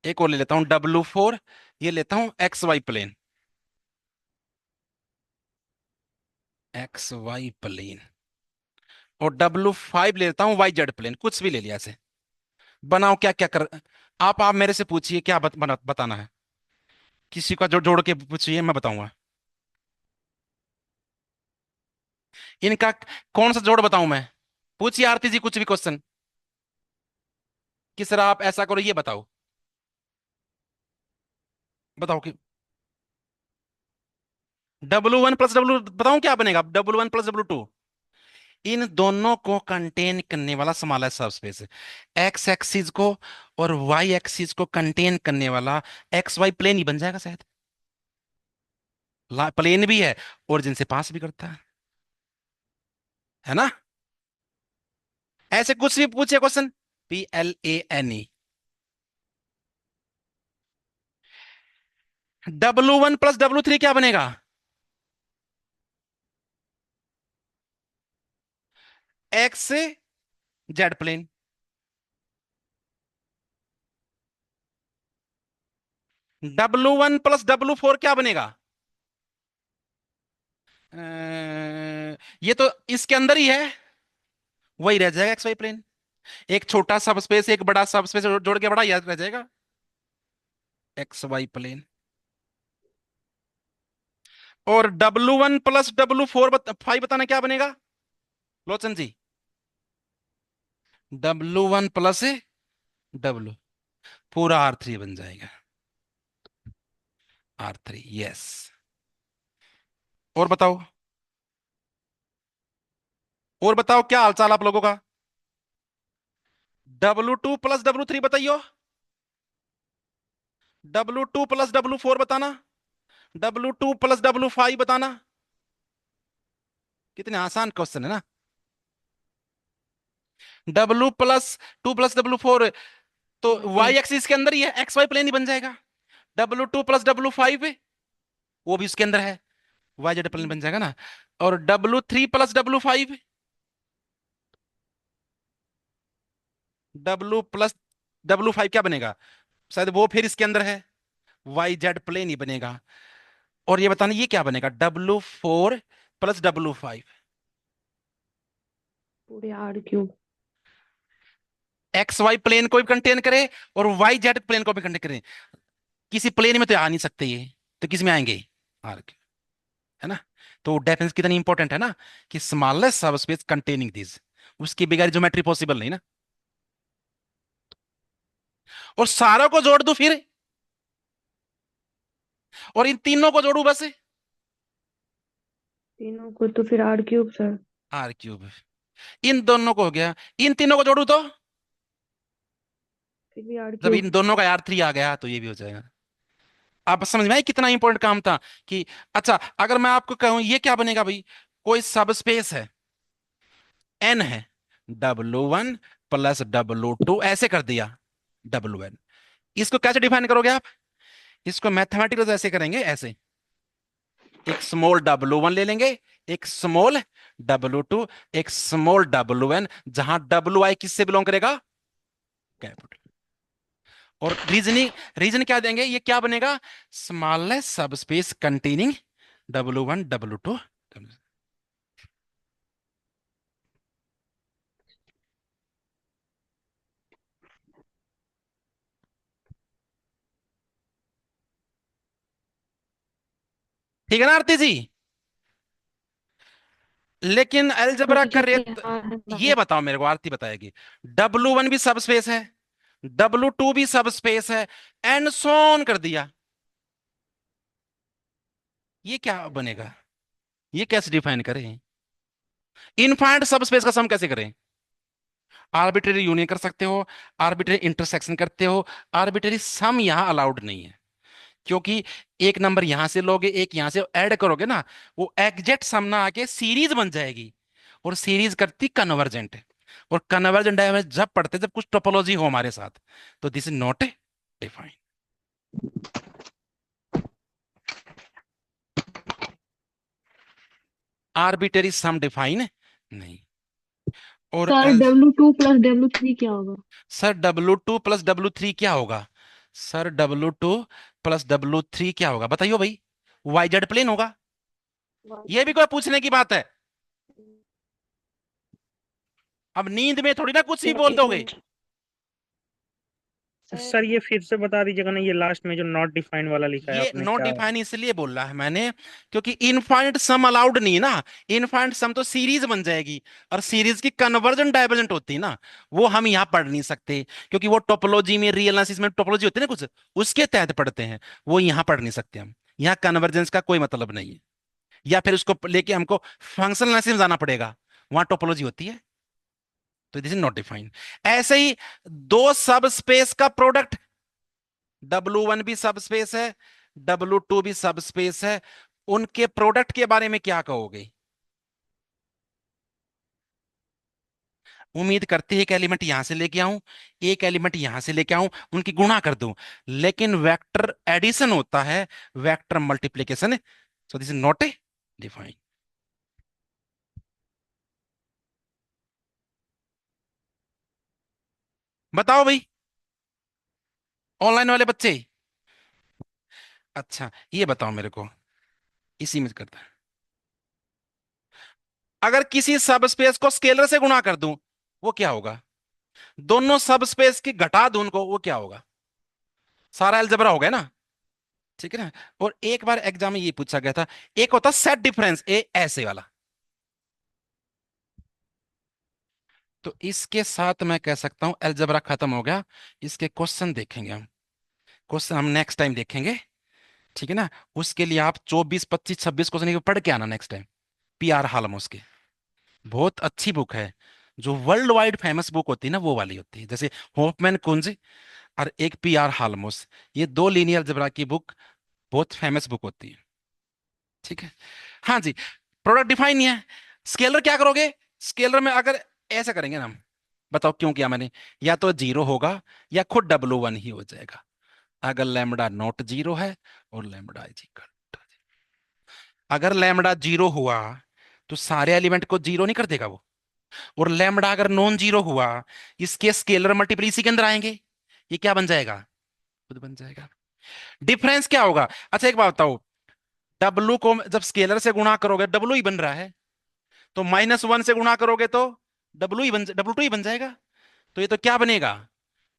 एक और ले लेता हूं W4, ये लेता हूं x y plane, x y plane. और W5 ले लेता हूं वाई जेड प्लेन, कुछ भी ले लिया ऐसे। बनाओ क्या क्या कर, आप मेरे से पूछिए क्या बताना है। किसी का जोड़ के पूछिए, मैं बताऊंगा। इनका कौन सा जोड़ बताऊं मैं? पूछिए आरती जी कुछ भी क्वेश्चन, कि सर आप ऐसा करो, ये बताओ। बताओ कि W1 प्लस W बताऊं क्या बनेगा? W1 प्लस W2, इन दोनों को कंटेन करने वाला स्मॉलेस्ट सबस्पेस है। एक्स एक्सिस को और वाई एक्सिस को कंटेन करने वाला एक्स वाई प्लेन ही बन जाएगा शायद। प्लेन भी है, ओरिजिन से पास भी करता है ना? ऐसे कुछ भी पूछे question, PLANE। W1 plus W3 क्या बनेगा? एक्स से Z plane. W1 plus W4 क्या बनेगा? ये तो इसके अंदर ही है, वही रह जाएगा एक्स वाई प्लेन। एक छोटा सब स्पेस एक बड़ा सब स्पेस जोड़ के बड़ा याद रह जाएगा, एक्स वाई प्लेन। और W1 प्लस W4 5 बताना क्या बनेगा लोचन जी? W1 प्लस W, पूरा R3 बन जाएगा, R3। यस। और बताओ, और बताओ क्या हालचाल आप लोगों का? W2 प्लस W3 बताइयो। W2 प्लस W4 बताना। W2 प्लस W5 बताना। कितने आसान क्वेश्चन है ना। W+2 प्लस W4, तो बिल्कुल। वाई एक्सिस के अंदर ही है, एक्स वाई प्लेन ही बन जाएगा। W2 प्लस W5, वो भी उसके अंदर है, वाई जेड प्लेन बन जाएगा ना। और W3 प्लस W5, W+W5 क्या बनेगा? शायद वो फिर इसके अंदर है, वाई जेड प्लेन ही बनेगा। और ये बताना ये क्या बनेगा? W4 प्लस W5, पूरे R³ एक्स वाई प्लेन को भी कंटेन करे और वाई जेड प्लेन को भी कंटेन करे। किसी प्लेन में तो आ नहीं सकते ये, तो किस में आएंगे? आर के, है ना? तो डेफिनेशन कितनी इंपॉर्टेंट है ना, कि स्मॉलेस्ट सबस्पेस कंटेनिंग दिस, उसके बगैर ज्योमेट्री पॉसिबल नहीं ना। और सारों को जोड़ दूं फिर, और इन तीनों को जोड़ू बस, तीनों को तो फिर R³ सर। R3। इन दोनों को हो गया, इन तीनों को जोड़ू तो फिर भी जब R³ इन दोनों का R3 आ गया तो ये भी हो जाएगा। आप समझ में आए कितना इंपॉर्टेंट काम था? कि अच्छा, अगर मैं आपको कहूं ये क्या बनेगा भाई, कोई सब स्पेस है, N है, W1 प्लस W2 ऐसे कर दिया, WN। इसको कैसे डिफाइन करोगे आप? इसको मैथमेटिकल ऐसे करेंगे, ऐसे एक स्मॉल W1 ले लेंगे, एक स्मॉल W2, एक स्मॉल WN, जहां WI किससे बिलोंग करेगा? कैपिटल। और रीजन क्या देंगे? ये क्या बनेगा? Smallest sub space containing W1 W2। ठीक है ना आरती जी? लेकिन अलजेब्रा हाँ कर जी रहे हाँ हाँ। ये बताओ मेरे को, आरती बताएगी। W1 भी सब स्पेस है, W2 भी सब स्पेस है, एंड सो ऑन कर दिया। ये क्या बनेगा? ये कैसे डिफाइन करें? इनफाइनाइट सब स्पेस का सम कैसे करें? आर्बिट्रेरी यूनियन कर सकते हो, आर्बिट्रेरी इंटरसेक्शन करते हो, आर्बिट्रेरी सम यहां अलाउड नहीं है, क्योंकि एक नंबर यहां से लोगे, एक यहां से ऐड करोगे ना, वो एग्जैक्ट सम ना आके सीरीज बन जाएगी, और सीरीज करती कन्वर्जेंट। और कन्वर्जेंट डायमेंशन जब पढ़ते जब कुछ टोपोलॉजी हो हमारे साथ, तो this is not a define. Arbitrary sum define नहीं। और सर W2 + W3 क्या होगा? सर W2 + W3 क्या होगा? सर W2 + W3 क्या होगा बताइए भाई? YZ प्लेन होगा। ये भी कोई पूछने की बात है? अब नींद में थोड़ी ना कुछ भी सर बोल एक दोगे। Minute sir. सर ये फिर से बता दीजिएगा ना, ये लास्ट में जो नॉट डिफाइंड वाला लिखा है ये आपने, नॉट क्या है? डिफाइन इसलिए बोला है मैंने, क्योंकि इनफाइनाइट सम अलाउड नहीं है ना। इनफाइनाइट सम तो सीरीज बन जाएगी, और सीरीज की कन्वर्जन डाइवर्जेंट होती है ना, वो हम यहाँ पढ़ नहीं सकते, क्योंकि वो टोपोलॉजी में, रियल एनालिसिस में टोपोलॉजी होती है ना कुछ, उसके तहत पढ़ते हैं, वो यहाँ पढ़ नहीं सकते हम। यहाँ कन्वर्जेंस का कोई मतलब नहीं है, या फिर उसको लेके हमको फंक्शनल एनालिसिस में जाना पड़ेगा, वहां टोपोलॉजी होती है। तो दिस इज नॉट डिफाइंड। ऐसे ही दो सब स्पेस का प्रोडक्ट, W1 भी सब स्पेस है, W2 भी सब स्पेस है, उनके प्रोडक्ट के बारे में क्या कहोगे? उम्मीद करते हैं एक एलिमेंट यहां से लेके आऊं, एक एलिमेंट यहां से लेके आऊं, उनकी गुणा कर दूं, लेकिन वेक्टर एडिशन होता है, vector multiplication. So this is not a define. बताओ भाई, ऑनलाइन वाले बच्चे। अच्छा ये बताओ मेरे को, इसी में करता है, अगर किसी सब स्पेस को स्केलर से गुणा कर दूं, वो क्या होगा? दोनों सब स्पेस की घटा दूं उनको, वो क्या होगा? सारा अलजेब्रा हो गया ना, ठीक है ना। और एक बार एग्जाम में ये पूछा गया था, एक होता सेट डिफरेंस, ए ऐसे वाला। तो इसके साथ मैं कह सकता हूं अलजेब्रा खत्म हो गया। इसके क्वेश्चन देखेंगे हम, क्वेश्चन हम नेक्स्ट टाइम देखेंगे, ठीक है ना। उसके लिए आप 24 25 26 क्वेश्चन पढ़ के आना नेक्स्ट टाइम। PR हालमोस के, बहुत अच्छी बुक है, जो वर्ल्ड वाइड फेमस बुक होती है ना, वो वाली होती है, जैसे होफमैन कुंज और एक PR हालमोस, ये दो लीनियर अलजेब्रा की बुक बहुत फेमस बुक होती है, ठीक है। हाँ जी, प्रोडक्ट डिफाइन नहीं है। स्केलर क्या करोगे? स्केलर में अगर ऐसा करेंगे ना हम, बताओ क्यों किया मैंने, या तो जीरो होगा, या खुद W1 ही हो जाएगा, अगर लैम्बडा नॉट जीरो है और लैम्बडा इज इक्वल। अगर लैम्बडा जीरो हुआ तो सारे एलिमेंट को जीरो नहीं कर देगा वो, और लैम्बडा अगर नॉन जीरो हुआ, इसके स्केलर मल्टीपल इसी के अंदर आएंगे, ये क्या बन जाएगा? खुद बन जाएगा। डिफरेंस क्या होगा? अच्छा एक बात बताओ, W को जब स्केलर से गुणा करोगे W ही बन रहा है, तो -1 से गुणा करोगे तो W2 ही बन जाएगा। तो ये तो क्या बनेगा?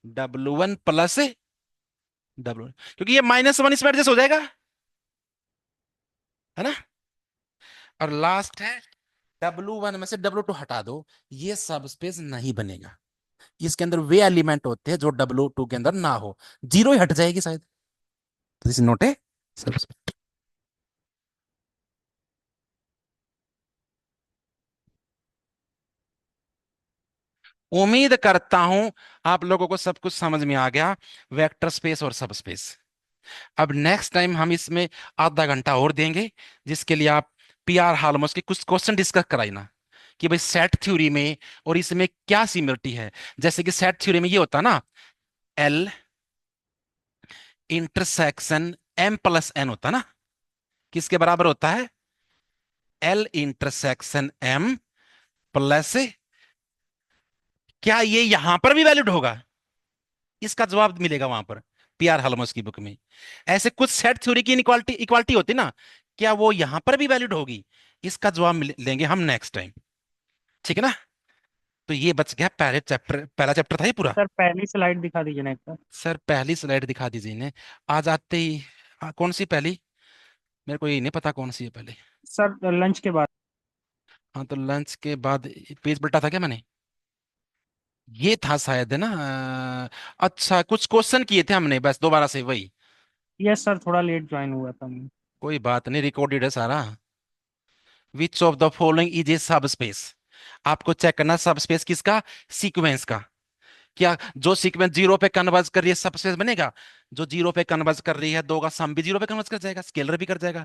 W1 प्लस W, क्योंकि ये -1 इसमें एडजस्ट हो जाएगा, है ना। और लास्ट है, W1 में से W2 हटा दो, ये सब स्पेस नहीं बनेगा, इसके अंदर वे एलिमेंट होते हैं जो W2 के अंदर ना हो, जीरो ही हट जाएगी शायद। दिस इज नॉट ए सब स्पेस। उम्मीद करता हूं आप लोगों को सब कुछ समझ में आ गया, वेक्टर स्पेस और सब स्पेस। अब नेक्स्ट टाइम हम इसमें आधा घंटा और देंगे, जिसके लिए आप PR हालमोस के कुछ क्वेश्चन डिस्कस कराई ना, कि भाई सेट थ्योरी में और इसमें क्या सिमिलरिटी है। जैसे कि सेट थ्योरी में ये होता ना, L इंटरसेक्शन M+N होता ना, किसके बराबर होता है? L इंटरसेक्शन M प्लस, क्या ये यहां पर भी वैलिड होगा? इसका जवाब मिलेगा वहां पर, PR हालमोस की बुक में। ऐसे कुछ सेट थ्योरी की इक्वालिटी इक्वालिटी होती ना, क्या वो यहां पर भी वैलिड होगी? इसका जवाब लेंगे हम नेक्स्ट टाइम, ठीक है ना। तो ये बच गया पहले चैप्टर, पहला चैप्टर था ये पूरा। सर पहली स्लाइड दिखा दीजिए ना एक बार। सर पहली स्लाइड दिखा दीजिए इन्हें, आ जाते ही। कौन सी पहली? मेरे को ये नहीं पता कौन सी है पहले। सर लंच के बाद। हाँ तो लंच के बाद पेज पलटा था क्या मैंने? ये था शायद, है ना? अच्छा, कुछ क्वेश्चन किए थे हमने बस दोबारा से वही। यस सर, थोड़ा लेट ज्वाइन हुआ था मैं। कोई बात नहीं, रिकॉर्डेड है सारा। विच of the following is a सब स्पेस? आपको चेक करना सब स्पेस किसका, सीक्वेंस का। क्या जो सीक्वेंस जीरो पे कन्वर्ज कर रही है सब स्पेस बनेगा? जो जीरो पे कन्वर्ज कर रही है, दो का सम भी जीरो पे कन्वर्ज कर जाएगा, स्केलर भी कर जाएगा।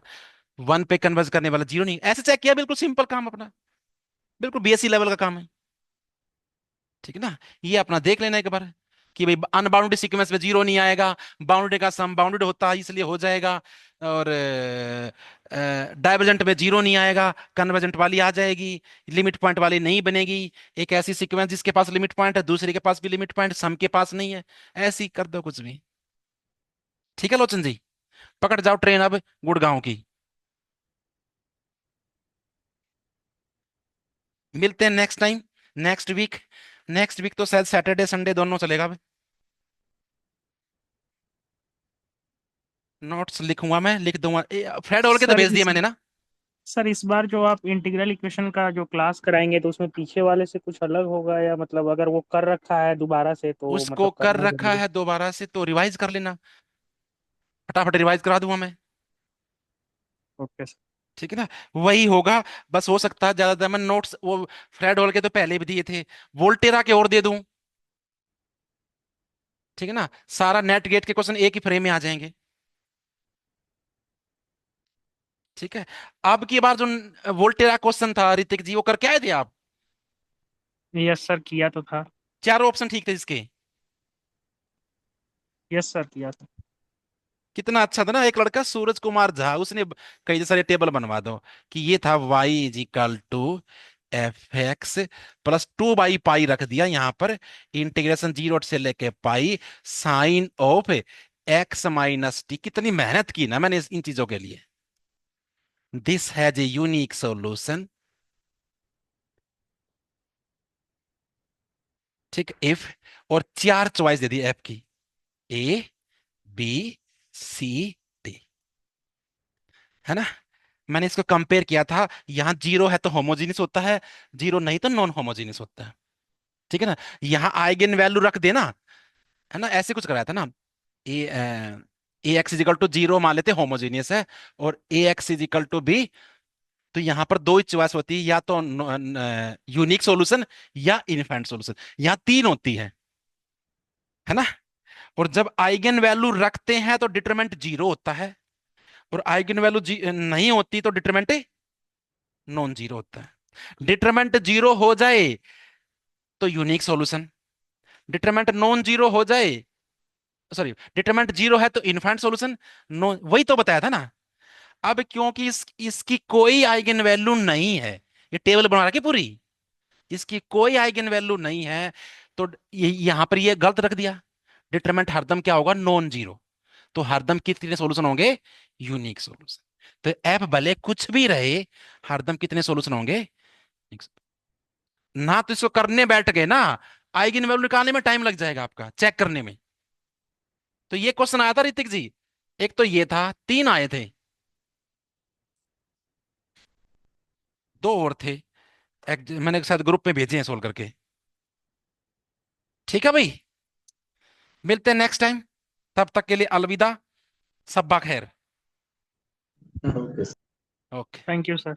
वन पे कन्वर्ज करने वाला जीरो नहीं, ऐसे चेक किया, बिल्कुल सिंपल काम अपना, बिल्कुल बीएससी लेवल का काम है। ठीक है ना? ये अपना देख लेना एक बार कि भाई अनबाउंडेड सीक्वेंस में जीरो नहीं आएगा, बाउंडेड का सम बाउंडेड होता है इसलिए हो जाएगा, और डाइवर्जेंट में जीरो नहीं आएगा, कन्वर्जेंट वाली आ जाएगी, लिमिट पॉइंट वाली नहीं बनेगी। एक ऐसी सीक्वेंस जिसके पास लिमिट पॉइंट है, दूसरे के पास भी लिमिट पॉइंट, सम के पास नहीं है, ऐसी कर दो कुछ भी। ठीक है लोचन जी, पकड़ जाओ ट्रेन अब गुड़गांव की। मिलते हैं next time, next week. Next week तो शायद सैटरडे संडे दोनों चलेगा। नोट्स लिखूंगा, मैं लिख दूंगा, फ्रेड होल के तो सर भेज दिया इस मैंने ना। सर इस बार जो आप इंटीग्रल इक्वेशन का जो क्लास कराएंगे तो उसमें पीछे वाले से कुछ अलग होगा, या मतलब अगर वो कर रखा है दोबारा से तो उसको मतलब कर करना रखा जरूरी? है दोबारा से तो रिवाइज कर लेना, फटाफट रिवाइज करा दूंगा मैं। Okay sir. ठीक है ना? वही होगा। बस हो सकता है ज्यादातर मैं नोट्स वो फ्रेड होल के तो पहले भी दिए थे, वोल्टेरा के और दे दूं। ठीक है ना? सारा नेट गेट के क्वेश्चन एक ही फ्रेम में आ जाएंगे। ठीक है। अब की बार जो वोल्टेरा क्वेश्चन था ऋतिक जी, वो करके आए थे आप? यस सर, किया तो था। चारों ऑप्शन ठीक थे इसके। यस सर, किया था। कितना अच्छा था ना, एक लड़का सूरज कुमार झा, उसने कई सारे टेबल बनवा दो कि ये था y is equal to F X plus 2/पाई रख दिया यहाँ पर, इंटीग्रेशन जीरो से लेके pi sine of X minus T. कितनी मेहनत की ना मैंने इन चीजों के लिए। This has a unique solution. ठीक, इफ, और चार चॉइस दे दी एफ की, ए बी सी डी, है ना? मैंने इसको कंपेयर किया था, यहाँ जीरो है तो होमोजीनियस होता है, जीरो नहीं तो नॉन होमोजीनियस होता है। ठीक है ना? यहाँ आइगन वैल्यू रख देना, है ना? ऐसे कुछ कराया था ना। ए एक्स इजिकल टू जीरो मान लेते होमोजीनियस है, और ए एक्स इजिकल टू बी, तो यहाँ पर दो ही चॉइस होती है, या तो यूनिक सॉल्यूशन या इनफाइनाइट सॉल्यूशन, यहाँ तीन होती है ना? और जब आइगन वैल्यू रखते हैं तो डिटरमिनेंट जीरो होता है, और आइगन वैल्यू नहीं होती तो डिटरमिनेंट नॉन जीरो होता है। डिटरमिनेंट जीरो हो जाए तो unique solution, determinant non zero हो जाए, सॉरी डिटरमिनेंट जीरो है तो इनफाइनाइट सॉल्यूशन। नो, वही तो बताया था ना। अब क्योंकि इसकी कोई आइगन वैल्यू नहीं है, ये टेबल बना रखी पूरी, इसकी कोई आइगन वैल्यू नहीं है, तो ये यहां पर ये गलत रख दिया। डिटरमिनेंट हरदम क्या होगा, नॉन जीरो, तो हरदम कितने सॉल्यूशन होंगे, यूनिक सॉल्यूशन। तो एफ भले कुछ भी रहे, हरदम कितने सॉल्यूशन होंगे? ना तो इसको करने बैठ गए ना, आइगन वैल्यू निकालने में टाइम लग जाएगा आपका, चेक करने में। तो ये क्वेश्चन आया था ऋतिक जी, एक तो ये था, तीन आए थे, दो और थे, एक मैंने शायद ग्रुप में भेजे हैं सोल्व करके। ठीक है भाई, मिलते हैं नेक्स्ट टाइम, तब तक के लिए अलविदा, सब्बा खैर। Okay. Okay. Thank you sir.